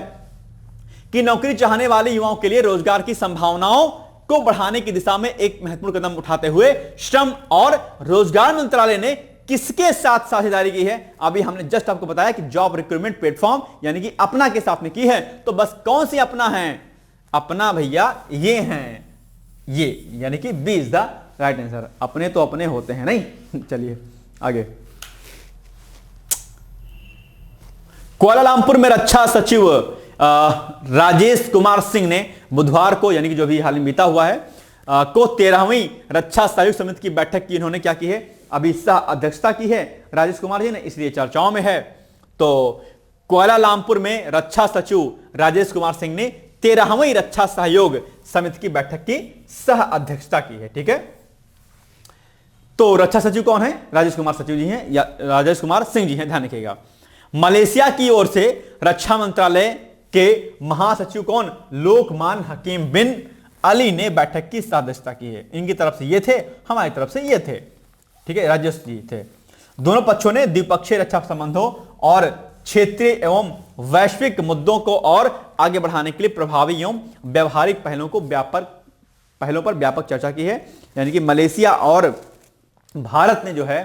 कि नौकरी चाहने वाले युवाओं के लिए रोजगार की संभावनाओं को बढ़ाने की दिशा में एक महत्वपूर्ण कदम उठाते हुए श्रम और रोजगार मंत्रालय ने किसके साथ साझेदारी की है? अभी हमने जस्ट आपको बताया कि जॉब रिक्रूटमेंट प्लेटफॉर्म यानी कि अपना के साथ में की है। तो बस कौन सी अपना है? अपना भैया ये हैं, ये यानी कि B is the right answer. अपने तो अपने होते हैं नहीं। चलिए आगे। कुआलालंपुर में रक्षा सचिव राजेश कुमार सिंह ने बुधवार को, यानी कि जो भी हाल में बीता हुआ है, को 13वीं रक्षा सहयोग समिति की बैठक की इन्होंने क्या की है? अभी सह अध्यक्षता की है राजेश कुमार जी ने, इसलिए चर्चाओं में है। तो कुआलालंपुर में रक्षा सचिव राजेश कुमार सिंह ने 13वीं रक्षा सहयोग समिति की बैठक की सह अध्यक्षता की है। ठीक है, तो रक्षा सचिव कौन है? राजेश कुमार सचिव जी हैं या राजेश कुमार सिंह जी हैं, ध्यान रखिएगा। मलेशिया की ओर से रक्षा मंत्रालय के महासचिव कौन? लोकमान हकीम बिन अली ने बैठक की सह अध्यक्षता की है। इनकी तरफ से ये थे, हमारी तरफ से ये थे। ठीक है, राजेश जी थे। दोनों पक्षों ने द्विपक्षीय रक्षा संबंधों और क्षेत्रीय एवं वैश्विक मुद्दों को और आगे बढ़ाने के लिए प्रभावी एवं व्यवहारिक पहलों पर व्यापक चर्चा की है। यानी कि मलेशिया और भारत ने जो है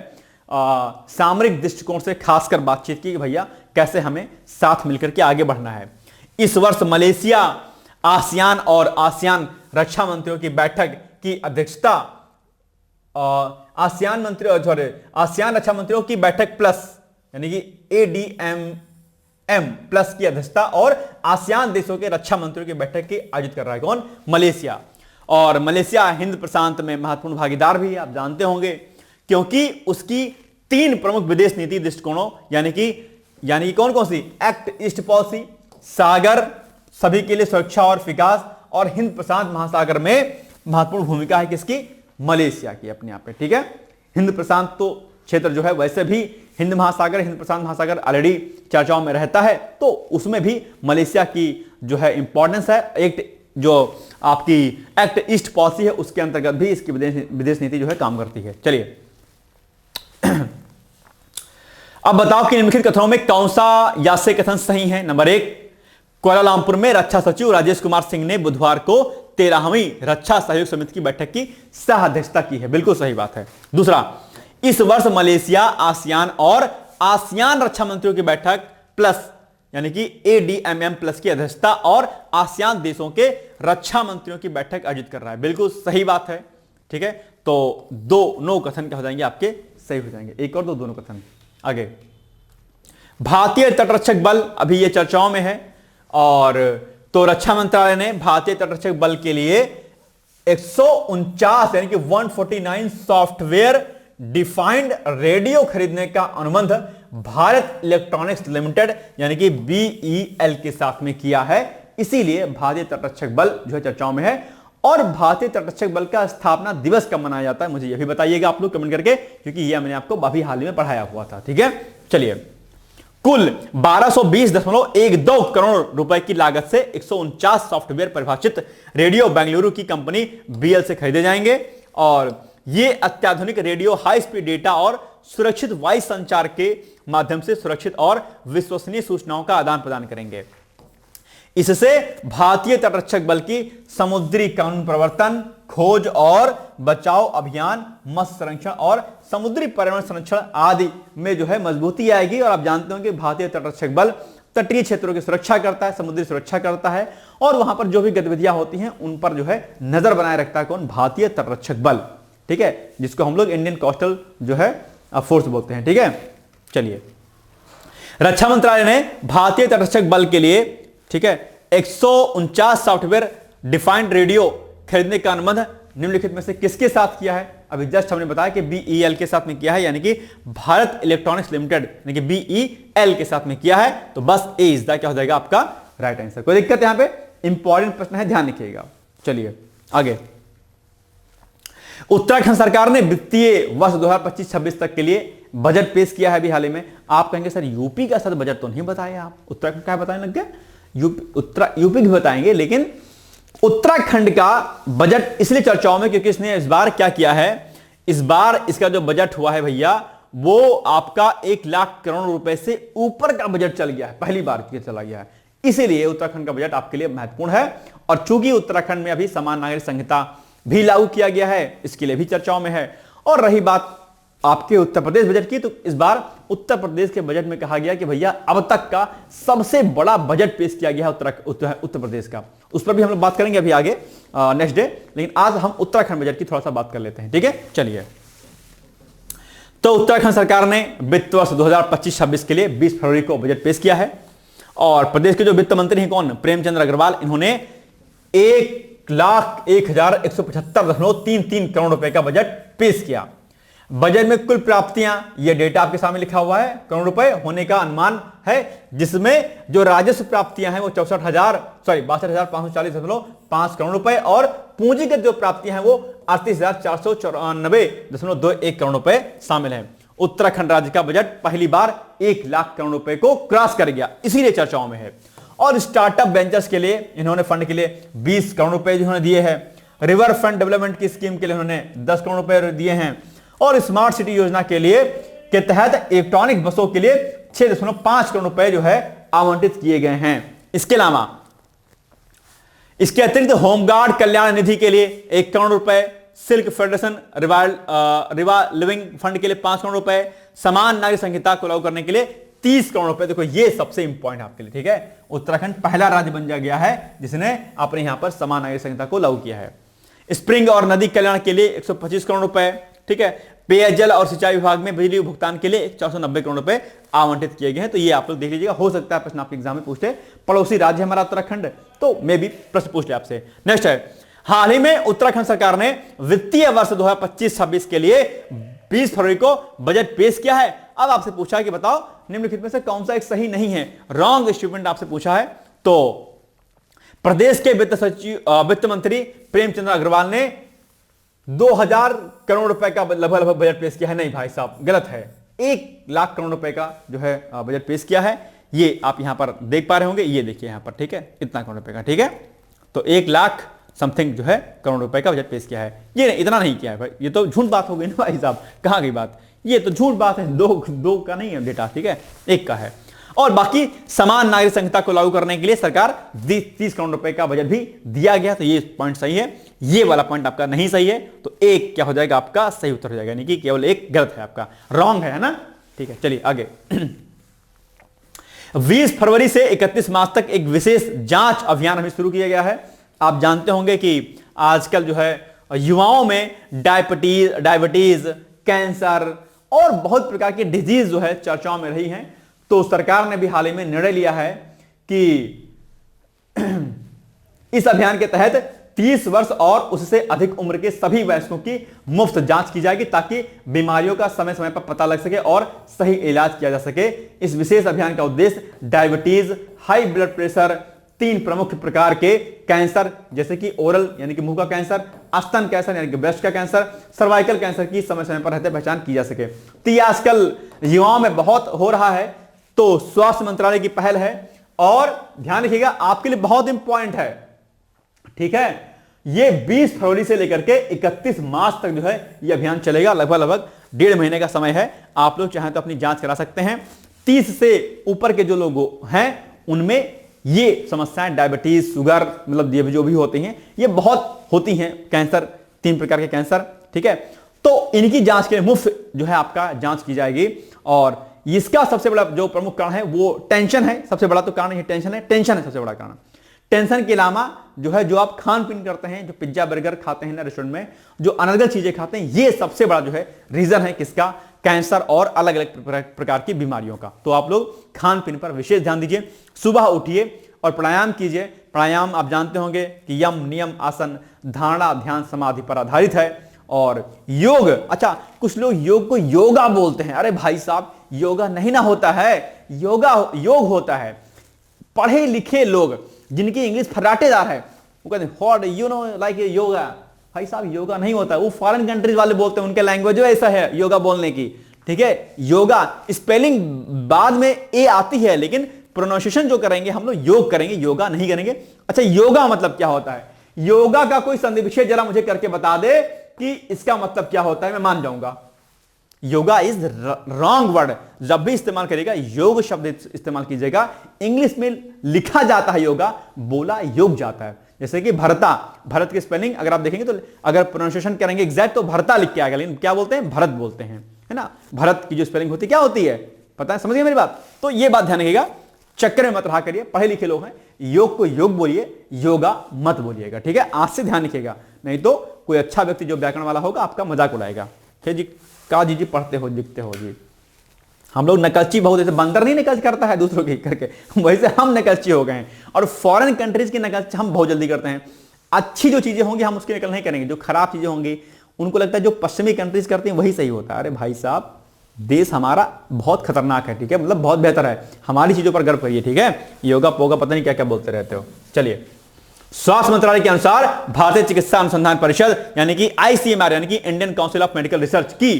सामरिक दृष्टिकोण से खासकर बातचीत की कि भैया कैसे हमें साथ मिलकर के आगे बढ़ना है। इस वर्ष मलेशिया आसियान और आसियान रक्षा मंत्रियों की बैठक की अध्यक्षता आसियान रक्षा मंत्रियों की बैठक प्लस यानी कि ADMM प्लस की अध्यक्षता और आसियान देशों के रक्षा मंत्रियों की बैठक की आयोजित कर रहा है कौन? मलेशिया। और मलेशिया हिंद प्रशांत में महत्वपूर्ण भागीदार भी है, आप जानते होंगे, क्योंकि उसकी 3 प्रमुख विदेश नीति दृष्टिकोणों यानी कि कौन कौन सी? एक्ट ईस्ट पॉलिसी, सागर सभी के लिए सुरक्षा और विकास, और हिंद प्रशांत महासागर में महत्वपूर्ण भूमिका है किसकी? मलेशिया की अपने आप में। ठीक है, हिंद प्रशांत तो क्षेत्र जो है वैसे भी हिंद प्रशांत महासागर ऑलरेडी चर्चाओं में रहता है, तो उसमें भी मलेशिया की जो है इंपॉर्टेंस है। एक जो आपकी एक्ट ईस्ट पॉलिसी है उसके अंतर्गत भी इसकी विदेश नीति जो है काम करती है। चलिए अब बताओ कि निम्नलिखित कथनों में कौन सा यासे कथन सही है? नंबर 1, कुआलालंपुर में रक्षा सचिव राजेश कुमार सिंह ने बुधवार को 13वीं रक्षा सहयोग समिति की बैठक की सह अध्यक्षता की है। बिल्कुल सही बात है। दूसरा, इस वर्ष मलेशिया, आसियान और आसियान रक्षा मंत्रियों की बैठक प्लस यानी कि ADMM प्लस की अध्यक्षता और आसियान देशों के रक्षा मंत्रियों की बैठक आयोजित कर रहा है। बिल्कुल सही बात है। ठीक है, तो दोनों कथन क्या हो जाएंगे आपके, सही हो जाएंगे। एक और दो, दोनों कथन। आगे, भारतीय तटरक्षक बल अभी ये चर्चाओं में है, और तो रक्षा मंत्रालय ने भारतीय तटरक्षक बल के लिए 149 यानी कि 149 सॉफ्टवेयर डिफाइंड रेडियो खरीदने का अनुबंध भारत इलेक्ट्रॉनिक्स लिमिटेड यानी कि BEL के साथ में किया है। इसीलिए भारतीय तटरक्षक बल जो है चर्चाओं में है। और भारतीय तटरक्षक बल का स्थापना दिवस कब मनाया जाता है, मुझे यह भी बताइएगा आप लोग कमेंट करके, क्योंकि यह मैंने आपको अभी हाल ही में पढ़ाया हुआ था। ठीक है, चलिए। कुल 1220.12 करोड़ रुपए की लागत से 149 सॉफ्टवेयर परिभाषित रेडियो बेंगलुरु की कंपनी BEL से खरीदे जाएंगे, और ये अत्याधुनिक रेडियो हाई स्पीड डेटा और सुरक्षित वायु संचार के माध्यम से सुरक्षित और विश्वसनीय सूचनाओं का आदान प्रदान करेंगे। इससे भारतीय तटरक्षक बल की समुद्री कानून प्रवर्तन, खोज और बचाव अभियान, मत्स्य संरक्षण और समुद्री पर्यावरण संरक्षण आदि में जो है मजबूती आएगी। और आप जानते हो कि भारतीय तटरक्षक बल तटीय क्षेत्रों की सुरक्षा करता है, समुद्री सुरक्षा करता है, और वहां पर जो भी गतिविधियां होती हैं उन पर जो है नजर बनाए रखता है कौन, भारतीय तटरक्षक बल। ठीक है, जिसको हम लोग इंडियन कोस्टल जो है फोर्स बोलते हैं। ठीक है, चलिए। रक्षा मंत्रालय ने भारतीय तटरक्षक बल के लिए, ठीक है, 149 सॉफ्टवेयर डिफाइंड रेडियो खरीदने का अनुबंध निम्नलिखित में से किसके साथ किया है? अभी जस्ट हमने बताया कि BEL के साथ में किया है, यानी कि भारत इलेक्ट्रॉनिक्स लिमिटेड यानी कि BEL के साथ में किया है। तो बस ए इज द क्या हो जाएगा आपका राइट आंसर। कोई दिक्कत यहां पे? इंपॉर्टेंट प्रश्न है, ध्यान रखिएगा। चलिए आगे। उत्तराखंड सरकार ने वित्तीय वर्ष 2025-26 तक के लिए बजट पेश किया है अभी हाल ही में। आप कहेंगे सर यूपी का साथ बजट तो नहीं बताया आप, उत्तराखंड का बताने लग गया? यूपी भी बताएंगे, लेकिन उत्तराखंड का बजट इसलिए चर्चाओं में क्योंकि इसने इस बार क्या किया है, इस बार इसका जो बजट हुआ है भैया वो आपका 1 लाख करोड़ रुपए से ऊपर का बजट चल गया है, पहली बार चला गया है। इसीलिए उत्तराखंड का बजट आपके लिए महत्वपूर्ण है। और चूंकि उत्तराखंड में अभी समान नागरिक संहिता भी लागू किया गया है, इसके लिए भी चर्चाओं में है। और रही बात आपके उत्तर प्रदेश बजट की, तो इस बार उत्तर प्रदेश के बजट में कहा गया कि भैया अब तक का सबसे बड़ा बजट पेश किया गया है उत्तर प्रदेश का। उस पर भी हम लोग बात करेंगे अभी आगे नेक्स्ट डे, लेकिन आज हम उत्तराखंड बजट की थोड़ा सा बात कर लेते हैं। ठीक है, चलिए। तो उत्तराखंड सरकार ने वित्त वर्ष 2025-26 के लिए 20 फरवरी को बजट पेश किया है। और प्रदेश के जो वित्त मंत्री हैं कौन, प्रेमचंद्र अग्रवाल, इन्होंने 1,01,175.33 करोड़ रुपए का बजट पेश किया। बजट में कुल प्राप्तियां, यह डेटा आपके सामने लिखा हुआ है, करोड़ रुपए होने का अनुमान है, जिसमें जो राजस्व प्राप्तियां हैं वो 62,540.5 करोड़ रुपए और पूंजीगत जो प्राप्तियां हैं वो 38,494.21 करोड़ रुपए शामिल हैं। उत्तराखंड राज्य का बजट पहली बार 1 लाख करोड़ रुपए को क्रॉस कर गया, इसीलिए चर्चाओं में है। और स्टार्टअप वेंचर्स के लिए इन्होंने फंड के लिए 20 करोड़ रुपए जिन्होंने दिए हैं। रिवर फ्रंट डेवलपमेंट की स्कीम के लिए उन्होंने 10 करोड़ रुपए दिए हैं। और स्मार्ट सिटी योजना के लिए के तहत इलेक्ट्रॉनिक बसों के लिए 6.5 करोड़ रुपए जो है आवंटित किए गए हैं। इसके अलावा इसके अतिरिक्त होमगार्ड कल्याण निधि के लिए 1 करोड़ रुपए, सिल्क फेडरेशन रिवाल्विंग फंड के लिए 5 करोड़ रुपए, समान नागरिक संहिता को लागू करने के लिए 30 करोड़ रुपए। देखो ये सबसे इंपॉर्टेंट आपके लिए, ठीक है। उत्तराखंड पहला राज्य बन गया है जिसने अपने यहां पर समान नागरिक संहिता को लागू किया है। स्प्रिंग और नदी कल्याण के लिए 125 करोड़ रुपए, ठीक है। पेयजल और सिंचाई विभाग में बिजली भुगतान के लिए 490 करोड़ रुपए आवंटित किए गए हैं। तो ये आप लोग देख लीजिएगा, हो सकता है प्रश्न आपके एग्जाम में पूछे। पड़ोसी राज्य हमारा उत्तराखंड, तो मे भी प्रश्न पूछ ले आपसे। नेक्स्ट है, हाल ही में उत्तराखंड सरकार ने वित्तीय वर्ष 2025-26 के लिए 20 फरवरी को बजट पेश किया है। अब आपसे पूछा है कि बताओ निम्नलिखित में से कौन सा एक सही नहीं है, रॉन्ग स्टेटमेंट आपसे पूछा है। तो प्रदेश के वित्त मंत्री प्रेमचंद्र अग्रवाल ने 2000 करोड़ रुपए का लगभग बजट पेश किया है। नहीं भाई साहब, गलत है। 1 लाख करोड़ रुपए का जो है बजट पेश किया है। ये आप यहां पर देख पा रहे होंगे, ये देखिए यहां पर, ठीक है, इतना करोड़ रुपए का, ठीक है। तो 1 लाख समथिंग जो है करोड़ रुपए का बजट पेश किया है। ये नहीं, इतना नहीं किया है भाई, ये तो झूठ बात हो गई ना भाई साहब, कहां गई बात, ये तो झूठ बात है। दो का नहीं है डेटा, ठीक है, 1 का है। और बाकी समान नागरिक संहिता को लागू करने के लिए सरकार 30 करोड़ रुपए का बजट भी दिया गया। तो ये पॉइंट सही है, ये वाला पॉइंट आपका नहीं सही है, तो एक क्या हो जाएगा आपका सही उत्तर हो जाएगा, यानी कि केवल एक गलत है आपका, रॉन्ग है ना। ठीक है, चलिए आगे। 20 फरवरी से 31 मार्च तक एक विशेष जांच अभियान अभी शुरू किया गया है। आप जानते होंगे कि आजकल जो है युवाओं में डायबिटीज, कैंसर और बहुत प्रकार की डिजीज जो है चर्चाओं में रही हैं। तो सरकार ने भी हाल ही में निर्णय लिया है कि इस अभियान के तहत 30 वर्ष और उससे अधिक उम्र के सभी वयस्कों की मुफ्त जांच की जाएगी, ताकि बीमारियों का समय समय पर पता लग सके और सही इलाज किया जा सके। इस विशेष अभियान का उद्देश्य डायबिटीज, हाई ब्लड प्रेशर, 3 प्रमुख प्रकार के कैंसर जैसे कि ओरल यानी कि मुंह का कैंसर, स्तन कैंसर यानी कि ब्रेस्ट का कैंसर, सर्वाइकल कैंसर की समय समय पर रहते पहचान की जा सके। तो ये आजकल युवाओं में बहुत हो रहा है, तो स्वास्थ्य मंत्रालय की पहल है। और ध्यान रखिएगा, आपके लिए बहुत इंपॉर्टेंट है, ठीक है। ये 20 फरवरी से लेकर के 31 मार्च तक जो है ये अभियान चलेगा, लगभग 1.5 महीने का समय है। आप लोग चाहें तो अपनी जांच करा सकते हैं। 30 से ऊपर के जो लोग हैं उनमें ये समस्याएं, डायबिटीज, शुगर, मतलब ये जो भी होती हैं ये बहुत होती हैं, कैंसर, 3 प्रकार के कैंसर, ठीक है। तो इनकी जांच के लिए मुफ्त जो है आपका जांच की जाएगी। और इसका सबसे बड़ा जो प्रमुख कारण है वो टेंशन है। सबसे बड़ा तो कारण ये टेंशन है सबसे बड़ा कारण। टेंशन के अलावा जो है, जो आप खान पीन करते हैं, जो पिज्जा बर्गर खाते हैं ना रेस्टोरेंट में, जो अनर्गल चीजें खाते हैं, ये सबसे बड़ा जो है रीजन है किसका, कैंसर और अलग अलग प्रकार की बीमारियों का। तो आप लोग खान पीन पर विशेष ध्यान दीजिए, सुबह उठिए और प्राणायाम कीजिए। प्राणायाम आप जानते होंगे कि यम, नियम, आसन, धारणा, ध्यान, समाधि पर आधारित है। और योग, अच्छा कुछ लोग योग को योगा बोलते हैं। अरे भाई साहब, योगा नहीं ना होता है, योग होता है। पढ़े लिखे लोग जिनकी इंग्लिश फर्राटेदार है वो कहते हैं what you know like yoga. भाई साहब, योगा नहीं होता है, वो फॉरेन कंट्रीज वाले बोलते हैं, उनके लैंग्वेज ऐसा है योगा बोलने की, ठीक है। योगा स्पेलिंग बाद में ए आती है, लेकिन प्रोनाउंसिएशन जो करेंगे हम लोग योग करेंगे, योगा नहीं करेंगे। अच्छा, योगा मतलब क्या होता है? योगा का कोई संधि विच्छेद जरा मुझे करके बता दे कि इसका मतलब क्या होता है, मैं मान जाऊंगा। योगा इज रॉन्ग वर्ड, जब भी इस्तेमाल करेगा योग शब्द इस्तेमाल कीजिएगा। इंग्लिश में लिखा जाता है योगा, बोला योग जाता है। जैसे कि भरता, भरत की स्पेलिंग अगर आप देखेंगे तो अगर प्रोनाउंसिएशन करेंगे एग्जैक्ट तो भरता लिख के आएगा, लेकिन क्या बोलते हैं, भरत बोलते हैं, है ना। भरत की जो स्पेलिंग होती है क्या होती है पता है, समझ गए मेरी बात। तो ये बात ध्यान रखिएगा, चक्कर में मत रहा करिए। पढ़े लिखे लोग हैं, योग को योग बोलिए, योगा मत बोलिएगा, ठीक है। आज से ध्यान रखिएगा, नहीं तो कोई अच्छा व्यक्ति जो व्याकरण वाला होगा आपका मजाक उड़ाएगा। ठीक जी, का जी पढ़ते हो लिखते हो जी। हम लोग नकलची बहुत, जैसे बंदर नहीं नकल करता है दूसरों की करके, वैसे हम नकलची हो गए हैं। और फॉरेन कंट्रीज की नकल हम बहुत जल्दी करते हैं। अच्छी जो चीजें होंगी हम उसकी नकल नहीं करेंगे, जो खराब चीजें होंगी उनको लगता है जो पश्चिमी कंट्रीज करती हैं वही सही होता है। अरे भाई साहब, देश हमारा बहुत खतरनाक है, ठीक है, मतलब बहुत बेहतर है। हमारी चीजों पर गर्व करिए, ठीक है। योगा पोगा पता नहीं क्या क्या बोलते रहते हो। चलिए, स्वास्थ्य मंत्रालय के अनुसार भारतीय चिकित्सा अनुसंधान परिषद यानी कि ICMR यानी कि Indian council of medical research की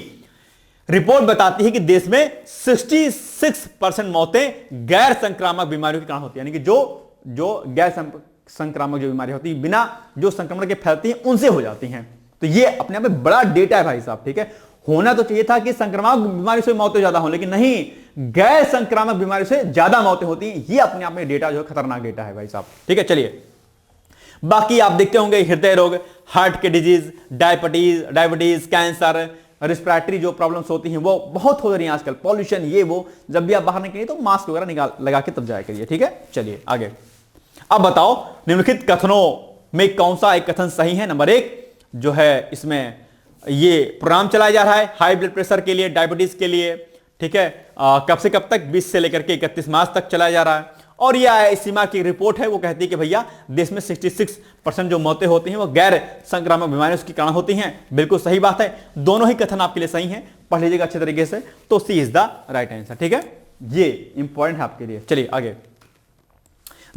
रिपोर्ट बताती है कि देश में 66% मौतें गैर संक्रामक बीमारियों के कारण होती है। यानी कि जो गैर संक्रामक जो बीमारी होती है, बिना जो संक्रमण के फैलती हैं उनसे हो जाती हैं। तो ये अपने आप में बड़ा डेटा है भाई साहब, ठीक है। होना तो चाहिए था कि संक्रामक बीमारी से मौतें ज्यादा हो, लेकिन नहीं, गैर संक्रामक बीमारी से ज्यादा मौतें होती हैं। ये अपने आप में डेटा जो है खतरनाक डेटा है भाई साहब, ठीक है। चलिए, बाकी आप देखते होंगे हृदय रोग, हार्ट के डिजीज, डायबिटीज, कैंसर, रिस्पिरेटरी जो प्रॉब्लम्स होती हैं वो बहुत हो रही हैं आजकल, पॉल्यूशन, ये वो। जब भी आप बाहर निकलिए तो मास्क वगैरह लगा के तब जाया करिए, ठीक है। चलिए आगे, अब बताओ निम्नलिखित कथनों में कौन सा एक कथन सही है। नंबर 1 जो है, इसमें ये प्रोग्राम चलाया जा रहा है हाई ब्लड प्रेशर के लिए, डायबिटीज के लिए, ठीक है। कब से कब तक, 20 से लेकर के 31 मार्च तक चलाया जा रहा है। और यह ICMR की रिपोर्ट है, वो कहती है कि भैया देश में 66% जो मौतें होती हैं वो गैर संक्रामक बीमारियों के कारण होती हैं। बिल्कुल सही बात है, दोनों ही कथन आपके लिए सही हैं, पढ़ लीजिएगा अच्छे तरीके से। तो सी इज द राइट आंसर, ठीक है, ये इंपॉर्टेंट है आपके लिए। चलिए आगे,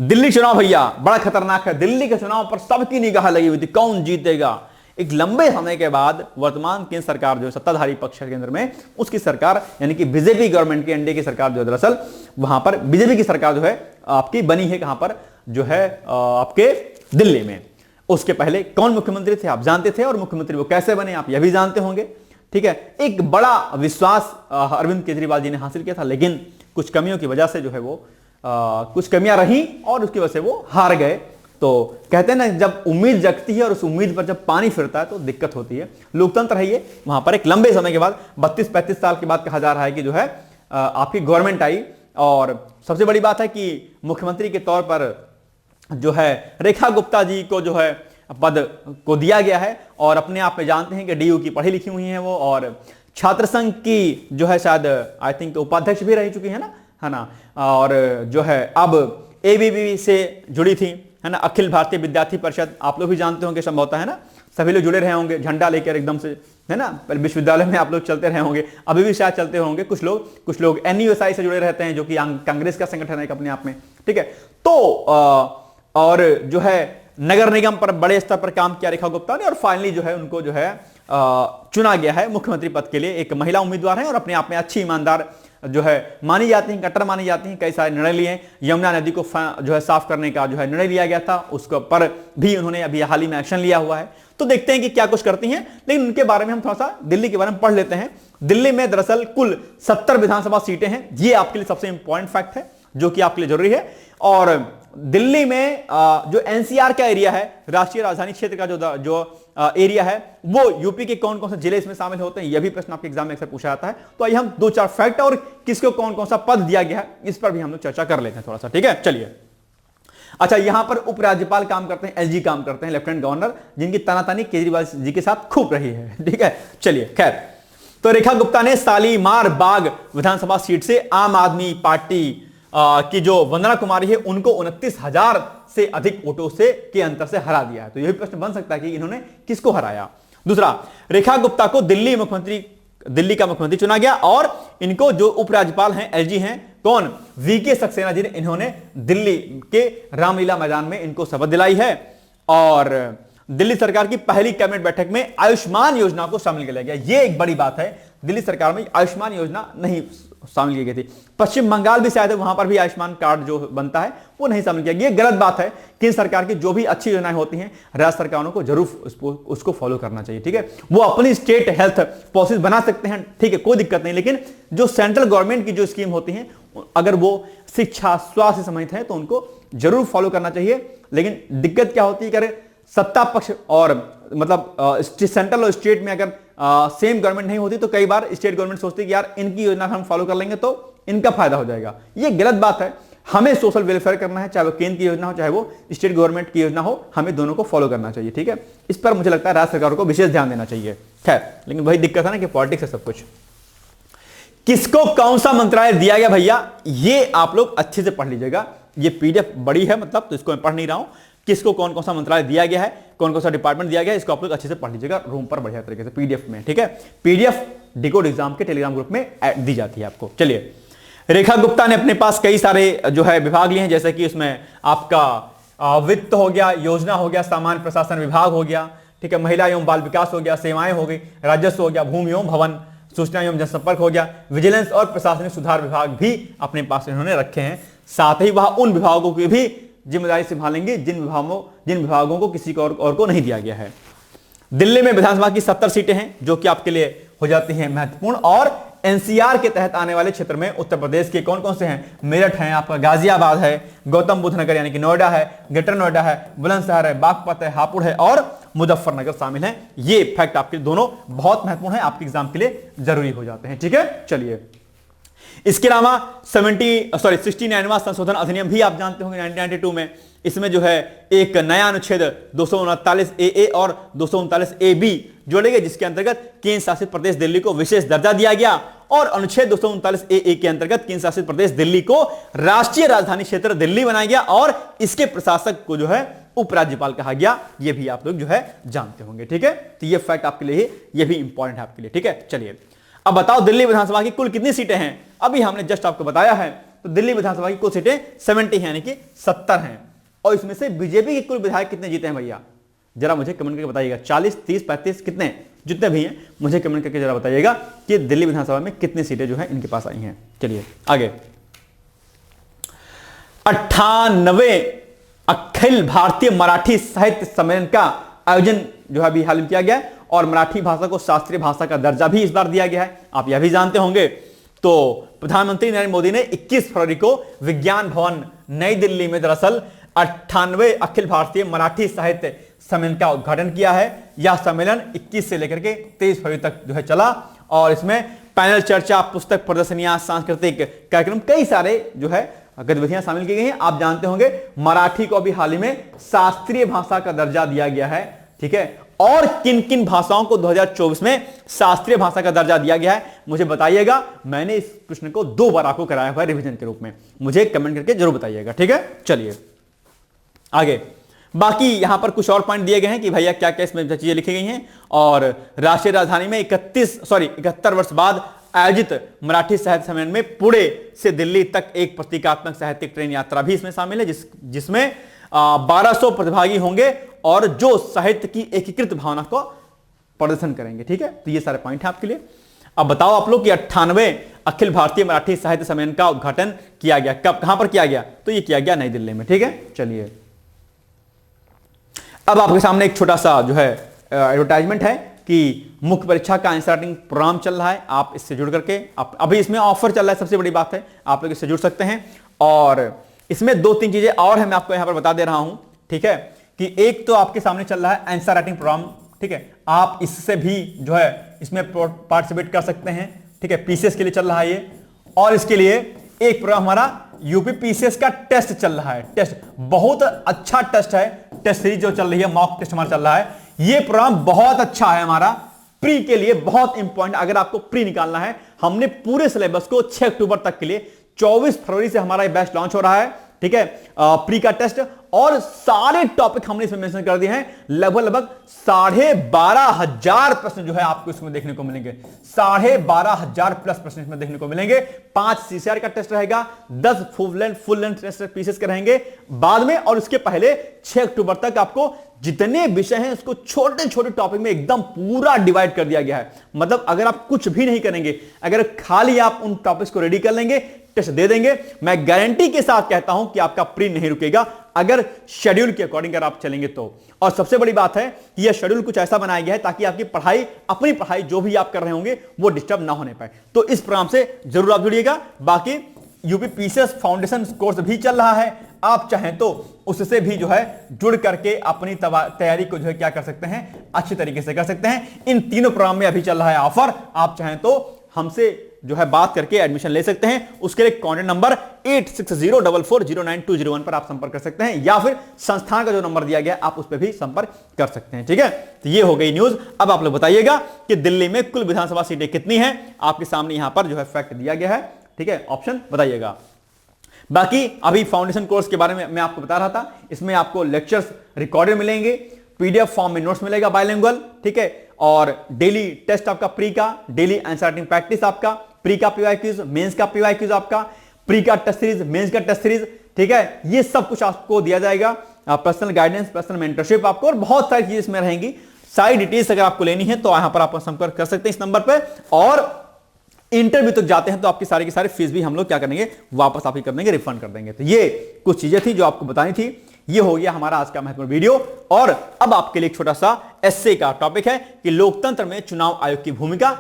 दिल्ली चुनाव भैया बड़ा खतरनाक है। दिल्ली के चुनाव पर सबकी निगाह लगी हुई थी, कौन जीतेगा। एक लंबे समय के बाद वर्तमान केंद्र सरकार जो सत्ताधारी पक्ष के केंद्र में, उसकी सरकार यानी कि बीजेपी गवर्नमेंट की, एनडीए की सरकार जो है, दरअसल वहां पर बीजेपी की सरकार जो है आपकी बनी है, कहां पर जो है आपके दिल्ली में। उसके पहले कौन मुख्यमंत्री थे आप जानते थे, और मुख्यमंत्री वो कैसे बने आप यह भी जानते होंगे, ठीक है। एक बड़ा विश्वास अरविंद केजरीवाल जी ने हासिल किया था, लेकिन कुछ कमियों की वजह से जो है वो कुछ कमियां रही और उसकी वजह से वो हार गए। तो कहते हैं ना, जब उम्मीद जगती है और उस उम्मीद पर जब पानी फिरता है तो दिक्कत होती है। लोकतंत्र है ये, वहां पर एक लंबे समय के बाद 32-35 साल के बाद कहा जा रहा है कि जो है आपकी गवर्नमेंट आई, और सबसे बड़ी बात है कि मुख्यमंत्री के तौर पर जो है रेखा गुप्ता जी को जो है पद को दिया गया है, और अपने आप में जानते हैं कि डीयू की पढ़ी लिखी हुई हैं वो, और छात्र संघ की जो है शायद आई थिंक उपाध्यक्ष भी रह चुकी है ना, और जो है अब एबीवीपी से जुड़ी थी, है ना, अखिल भारतीय विद्यार्थी परिषद, आप लोग भी जानते होंगे संभवतः, है ना, सभी लोग जुड़े रहे होंगे झंडा लेकर एकदम से, है ना, विश्वविद्यालय में आप लोग चलते रहे होंगे, अभी भी शायद चलते होंगे कुछ लोग एनयूएसआई से जुड़े रहते हैं, जो कि कांग्रेस का संगठन है अपने आप में, ठीक है। तो और जो है नगर निगम पर बड़े स्तर पर काम किया रेखा गुप्ता ने, और फाइनली जो है उनको जो है चुना गया है मुख्यमंत्री पद के लिए। एक महिला उम्मीदवार है और अपने आप में अच्छी ईमानदार जो है मानी जाती हैं, कट्टर मानी जाती हैं, कई सारे निर्णय लिए हैं। यमुना नदी को जो है साफ करने का जो है निर्णय लिया गया था, उसके पर भी उन्होंने अभी हाल ही में एक्शन लिया हुआ है। तो देखते हैं कि क्या कुछ करती हैं, लेकिन उनके बारे में हम थोड़ा सा दिल्ली के बारे में पढ़ लेते हैं। दिल्ली में दरअसल कुल 70 विधानसभा सीटें हैं, ये आपके लिए सबसे इंपॉर्टेंट फैक्ट है जो कि आपके लिए जरूरी है। और दिल्ली में जो एनसीआर का एरिया है, राष्ट्रीय राजधानी क्षेत्र का जो एरिया है, वो यूपी के कौन कौन से जिले इसमें शामिल होते हैं, यह भी प्रश्न आपके एग्जाम में अक्सर पूछा जाता है। तो आइए हम 2-4 फैक्ट और किसको कौन कौन सा पद दिया गया है इस पर भी हम लोग चर्चा कर लेते हैं थोड़ा सा, ठीक है। चलिए, अच्छा, यहां पर उपराज्यपाल काम करते हैं, एलजी काम करते हैं, लेफ्टिनेंट गवर्नर, जिनकी तानातानी केजरीवाल जी के साथ खूब रही है, ठीक है। चलिए, खैर, तो रेखा गुप्ता ने शालीमार बाग विधानसभा सीट से आम आदमी पार्टी की जो वंदना कुमारी है उनको 29,000 से अधिक वोटों से के अंतर से हरा दिया है। तो यह भी प्रश्न बन सकता है कि इन्होंने किसको हराया। दूसरा, रेखा गुप्ता को दिल्ली का मुख्यमंत्री चुना गया, और इनको जो उपराज्यपाल हैं एलजी हैं कौन, वीके सक्सेना जी ने इन्होंने दिल्ली के रामलीला मैदान में इनको शपथ दिलाई है। और दिल्ली सरकार की पहली कैबिनेट बैठक में आयुष्मान योजना को शामिल किया गया। यह एक बड़ी बात है, दिल्ली सरकार में आयुष्मान योजना नहीं शामिल की गई थी। पश्चिम बंगाल भी शायद वहां पर भी आयुष्मान कार्ड जो बनता है वो नहीं शामिल किया गया। ये गलत बात है। केंद्र सरकार की जो भी अच्छी योजनाएं होती हैं राज्य सरकारों को जरूर उसको फॉलो करना चाहिए, ठीक है। वो अपनी स्टेट हेल्थ पॉलिसी बना सकते हैं, ठीक है, कोई दिक्कत नहीं, लेकिन जो सेंट्रल गवर्नमेंट की जो स्कीम होती है अगर वो शिक्षा स्वास्थ्य से संबंधित है तो उनको जरूर फॉलो करना चाहिए। लेकिन दिक्कत क्या होती है, अगर सत्ता पक्ष और मतलब सेंट्रल और स्टेट में अगर सेम गवर्नमेंट नहीं होती तो कई बार स्टेट गवर्नमेंट सोचती है कि यार इनकी योजना हम फॉलो कर लेंगे तो इनका फायदा हो जाएगा। ये गलत बात है। हमें सोशल वेलफेयर करना है, चाहे वो केंद्र की योजना हो चाहे वो स्टेट गवर्नमेंट की योजना हो, हमें दोनों को फॉलो करना चाहिए, ठीक है। इस पर मुझे लगता है राज्य सरकारों को विशेष ध्यान देना चाहिए। खैर, लेकिन वही दिक्कत है ना कि पॉलिटिक्स है सब कुछ। किसको कौन सा मंत्रालय दिया गया भैया, ये आप लोग अच्छे से पढ़ लीजिएगा। ये पीडीएफ बड़ी है मतलब, तो इसको मैं पढ़ नहीं रहा हूं। किसको कौन कौन सा मंत्रालय दिया गया है, कौन कौन सा डिपार्टमेंट दिया गया है, इसको आप लोग अच्छे से पढ़ लीजिएगा रूम पर बढ़िया तरीके से पीडीएफ में, ठीक है। पीडीएफ डिकोड एग्जाम के टेलीग्राम ग्रुप में दी जाती है आपको। चलिए, रेखा गुप्ता ने अपने पास कई सारे जो है विभाग लिए हैं, जैसे कि उसमें आपका वित्त हो गया, योजना हो गया, सामान्य प्रशासन विभाग हो गया, ठीक है, महिला एवं बाल विकास हो गया, सेवाएं हो गई, राजस्व हो गया, भूमि एवं भवन, सूचना एवं जनसंपर्क हो गया, विजिलेंस और प्रशासनिक सुधार विभाग भी अपने पास इन्होंने रखे हैं। साथ ही वह उन विभागों की भी जिम्मेदारी संभालेंगे जिन विभागों को किसी और को नहीं दिया गया है। दिल्ली में विधानसभा की 70 सीटें हैं जो कि आपके लिए हो जाती हैं महत्वपूर्ण। और एनसीआर के तहत आने वाले क्षेत्र में उत्तर प्रदेश के कौन कौन से हैं, मेरठ है, आपका गाजियाबाद है, गौतम बुद्ध नगर यानी कि नोएडा है, ग्रेटर नोएडा है, बुलंदशहर है, बागपत है, हापुड़ है और मुजफ्फरनगर शामिल है। ये फैक्ट आपके दोनों बहुत महत्वपूर्ण है, आपके एग्जाम के लिए जरूरी हो जाते हैं, ठीक है। चलिए, इसके अलावा 69वां संशोधन अधिनियम भी आप जानते होंगे 1992 में। इसमें जो है एक नया अनुच्छेद 239 ए और 239 ए बी जोड़े गए, जिसके अंतर्गत केंद्र शासित प्रदेश दिल्ली को विशेष दर्जा दिया गया। और अनुच्छेद 239 ए के अंतर्गत केंद्र शासित प्रदेश दिल्ली को राष्ट्रीय राजधानी क्षेत्र दिल्ली बनाया गया और इसके प्रशासक को जो है उपराज्यपाल कहा गया। यह भी आप लोग जो है जानते होंगे, ठीक है। तो यह फैक्ट आपके लिए यह भी इंपॉर्टेंट है आपके लिए, ठीक है। चलिए, अब बताओ दिल्ली विधानसभा की कुल कितनी सीटें हैं। अभी हमने जस्ट आपको बताया है, तो दिल्ली विधानसभा की कुल सीटें 70 हैं, यानी कि 70 हैं। और इसमें से बीजेपी के कुल विधायक कितने जीते हैं भैया, जरा मुझे कमेंट करके बताइएगा। 40, 30, 35 कितने, जितने भी हैं मुझे कमेंट करके जरा बताइएगा कि दिल्ली विधानसभा में कितनी सीटें जो है इनके पास आई हैं। चलिए आगे। 98वें अखिल भारतीय मराठी साहित्य सम्मेलन का आयोजन जो है अभी हाल में किया गया है और मराठी भाषा को शास्त्रीय भाषा का दर्जा भी इस बार दिया गया है, आप यह भी जानते होंगे। तो प्रधानमंत्री नरेंद्र मोदी ने 21 फरवरी को विज्ञान भवन नई दिल्ली में दरअसल 98वें अखिल भारतीय मराठी साहित्य सम्मेलन का उद्घाटन किया है। यह सम्मेलन 21 से लेकर के 23 फरवरी तक जो है चला और इसमें पैनल चर्चा, पुस्तक प्रदर्शनियां, सांस्कृतिक कार्यक्रम, कई सारे जो है गतिविधियां शामिल की गई हैं। आप जानते होंगे मराठी को अभी हाल ही में शास्त्रीय भाषा का दर्जा दिया गया है, ठीक है। और किन किन भाषाओं को 2024 में शास्त्रीय भाषा का दर्जा दिया गया है मुझे बताइएगा। मैंने इस प्रश्न को 2 बार आपको कराया हुआ है रिवीजन के रूप में, मुझे कमेंट करके जरूर बताइएगा, ठीक है। चलिए आगे, बाकी यहां पर कुछ और पॉइंट दिए गए हैं कि भैया क्या क्या इसमें चीजें लिखी गई हैं। और राष्ट्रीय राजधानी में 71 वर्ष बाद आयोजित मराठी साहित्य सम्मेलन में पुणे से दिल्ली तक एक प्रतीकात्मक साहित्यिक ट्रेन यात्रा भी इसमें शामिल है, जिसमें 1200 प्रतिभागी होंगे और जो साहित्य की एकीकृत भावना को प्रदर्शन करेंगे, ठीक है। तो ये सारे पॉइंट है आपके लिए। अब बताओ आप लोग कि 98वें अखिल भारतीय मराठी साहित्य सम्मेलन का उद्घाटन किया गया, कब कहां पर किया गया? तो ये किया गया नई दिल्ली में, ठीक है। चलिए अब आपके सामने एक छोटा सा जो है एडवर्टाइजमेंट है कि मुख्य परीक्षा का आंसर राइटिंग प्रोग्राम चल रहा है। आप इससे जुड़ करके अभी इसमें ऑफर चल रहा है, सबसे बड़ी बात है आप लोग इससे जुड़ सकते हैं। और इसमें 2-3 चीजें और है, मैं आपको यहां पर बता दे रहा हूं, ठीक है। कि एक तो आपके सामने चल रहा है आंसर राइटिंग प्रोग्राम, ठीक है। आप इससे भी जो है इसमें पार्टिसिपेट कर सकते हैं, ठीक है। पीसीएस के लिए चल रहा है ये। और इसके लिए एक प्रोग्राम हमारा यूपी पीसीएस का टेस्ट चल रहा है। टेस्ट बहुत अच्छा टेस्ट है, टेस्ट सीरीज जो चल रही है, मॉक टेस्ट हमारा चल रहा है। ये प्रोग्राम बहुत अच्छा है हमारा, प्री के लिए बहुत इंपॉर्टेंट। अगर आपको प्री निकालना है, हमने पूरे सिलेबस को 6 अक्टूबर तक के लिए 24 फरवरी से हमारा बैच लॉन्च हो रहा है, ठीक है। प्री का टेस्ट और सारे टॉपिक हमने इसमें मेंशन कर दिए हैं। लगभग 12,500 प्रश्न जो है आपको इसमें देखने को मिलेंगे। 12,500 प्लस प्रश्न इसमें देखने को मिलेंगे। 5 सीसीआर का टेस्ट रहेगा, 10 फुल लेंथ टेस्ट पीसेस के रहेंगे बाद में। और उसके पहले 6 अक्टूबर तक आपको जितने विषय हैं उसको छोटे छोटे टॉपिक में एकदम पूरा डिवाइड कर दिया गया है। मतलब अगर आप कुछ भी नहीं करेंगे, अगर खाली आप उन टॉपिक्स को रेडी कर लेंगे, टेस्ट दे देंगे, मैं गारंटी के साथ कहता हूं कि आपका प्री नहीं रुकेगा, अगर शेड्यूल के अकॉर्डिंग अगर आप चलेंगे तो। और सबसे बड़ी बात है कि यह शेड्यूल कुछ ऐसा बनाया गया है ताकि आपकी पढ़ाई, अपनी पढ़ाई जो भी आप कर रहे होंगे वो डिस्टर्ब ना होने पाए। तो इस प्रोग्राम से जरूर आप जुड़िएगा। बाकी यूपी पीसीएस फाउंडेशन कोर्स भी चल रहा है, आप चाहें तो उससे भी जो है जुड़ करके अपनी तैयारी को जो है क्या कर सकते हैं, अच्छी तरीके से कर सकते हैं। इन तीनों प्रोग्राम में अभी चल रहा है ऑफर, आप चाहें तो हमसे जो है बात करके एडमिशन ले सकते हैं। उसके लिए कॉन्टैक्ट नंबर 8604409201 पर आप संपर्क कर सकते हैं, या फिर संस्थान का जो नंबर दिया गया आप उस पर भी संपर्क कर सकते हैं, ठीक है। तो ये हो गई न्यूज। अब आप लोग बताइएगा कि दिल्ली में कुल विधानसभा सीटें कितनी हैं। आपके सामने यहां पर जो है फैक्ट दिया गया है, ठीक है। ऑप्शन बताइएगा। बाकी अभी फाउंडेशन कोर्स के बारे में मैं आपको बता रहा था, इसमें आपको लेक्चर्स रिकॉर्डेड मिलेंगे, पीडीएफ फॉर्म में नोट्स मिलेगा बाइलिंगुअल, ठीक है। और डेली टेस्ट आपका प्री का, डेली आंसर राइटिंग प्रैक्टिस आपका, प्री का पीवाई क्विज, मेंस का पीवाई क्विज आपका, प्री का टेस्ट सीरीज, मेंस का टेस्ट सीरीज, ठीक है। ये सब कुछ आपको दिया जाएगा। पर्सनल गाइडेंस, पर्सनल मेंटरशिप आपको, और बहुत सारी चीजें इसमें रहेंगी। सारी डिटेल्स अगर आपको लेनी है तो यहां पर आप संपर्क कर सकते हैं इस नंबर पर। और इंटरव्यू तक जाते हैं तो आपकी सारी की सारी फीस भी हम लोग क्या करेंगे, वापस आप ही कर देंगे, रिफंड कर देंगे। तो ये कुछ चीजें थी जो आपको बतानी थी। ये हो गया हमारा आज का महत्वपूर्ण वीडियो। और अब आपके लिए एक छोटा सा एस्से का टॉपिक है कि लोकतंत्र में चुनाव आयोग की भूमिका।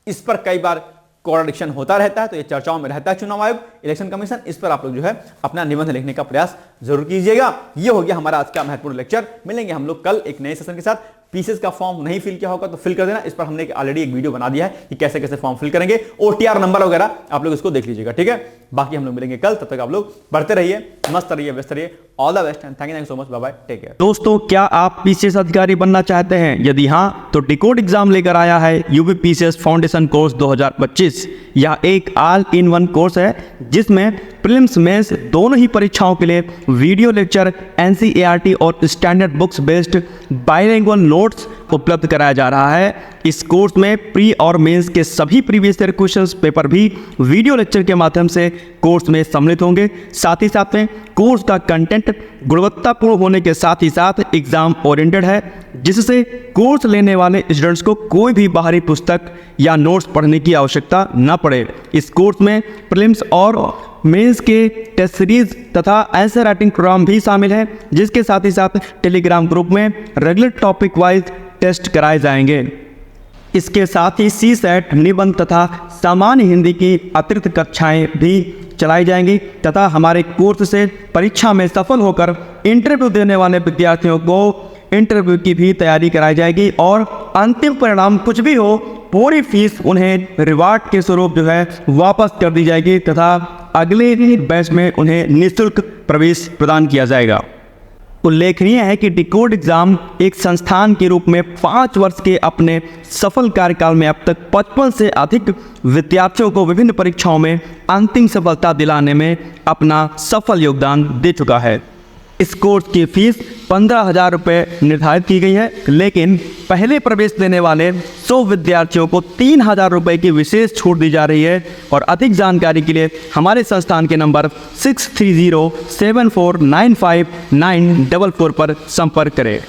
इस पर कई बार कॉन्ट्रडिक्शन होता रहता है, तो ये चर्चाओं में रहता है चुनाव आयोग, इलेक्शन कमीशन। इस पर आप लोग जो है अपना निबंध लिखने का प्रयास जरूर कीजिएगा। ये हो गया हमारा आज का महत्वपूर्ण लेक्चर। मिलेंगे हम लोग कल एक नए सेशन के साथ। पीसीएस का फॉर्म नहीं फिल किया होगा तो फिल कर देना। इस पर हमने ऑलरेडी एक वीडियो बना दिया है कि कैसे कैसे फॉर्म फिल करेंगे, ओटीआर नंबर वगैरह आप लोग इसको देख लीजिएगा, ठीक है। बाकी हम लोग मिलेंगे कल, तब तक आप लोग बढ़ते रहिए, मस्त रहिए, व्यस्त रहिए। All the best and thank you so much, bye bye, take care. दोस्तों, क्या आप पीसीएस अधिकारी बनना चाहते हैं? यदि हाँ, तो डिकोड एग्जाम लेकर आया है यूपी पीसीएस फाउंडेशन कोर्स 2025। यह एक ऑल इन वन कोर्स है जिसमें प्रीलिम्स मेंस दोनों ही परीक्षाओं के लिए वीडियो लेक्चर, एनसीईआरटी और standard books based bilingual notes उपलब्ध कराया जा रहा है। इस कोर्स में प्री और मेंस के सभी प्रीवियस ईयर क्वेश्चंस पेपर भी वीडियो लेक्चर के माध्यम से कोर्स में सम्मिलित होंगे। साथ ही साथ में कोर्स का कंटेंट गुणवत्तापूर्ण होने के साथ ही साथ एग्जाम ओरिएंटेड है, जिससे कोर्स लेने वाले स्टूडेंट्स को कोई भी बाहरी पुस्तक या नोट्स पढ़ने की आवश्यकता न पड़े। इस कोर्स में प्रीलिम्स और मेंस के टेस्ट सीरीज तथा आंसर राइटिंग प्रोग्राम भी शामिल है, जिसके साथ ही साथ टेलीग्राम ग्रुप में रेगुलर टॉपिक वाइज टेस्ट कराए जाएंगे। इसके साथ ही CSET, निबंध तथा सामान्य हिंदी की अतिरिक्त कक्षाएं भी चलाई जाएंगी तथा हमारे कोर्स से परीक्षा में सफल होकर इंटरव्यू देने वाले विद्यार्थियों को इंटरव्यू की भी तैयारी कराई जाएगी और अंतिम परिणाम कुछ भी हो, पूरी फीस उन्हें रिवार्ड के स्वरूप जो है वापस कर दी जाएगी तथा अगले बैच में उन्हें निःशुल्क प्रवेश प्रदान किया जाएगा। उल्लेखनीय है कि डिकोड एग्जाम एक संस्थान के रूप में 5 वर्ष के अपने सफल कार्यकाल में अब तक 55 से अधिक विद्यार्थियों को विभिन्न परीक्षाओं में अंतिम सफलता दिलाने में अपना सफल योगदान दे चुका है। इस कोर्स की फीस 15,000 रुपये निर्धारित की गई है, लेकिन पहले प्रवेश देने वाले 100 विद्यार्थियों को 3,000 रुपये की विशेष छूट दी जा रही है। और अधिक जानकारी के लिए हमारे संस्थान के नंबर 6307495944 पर संपर्क करें।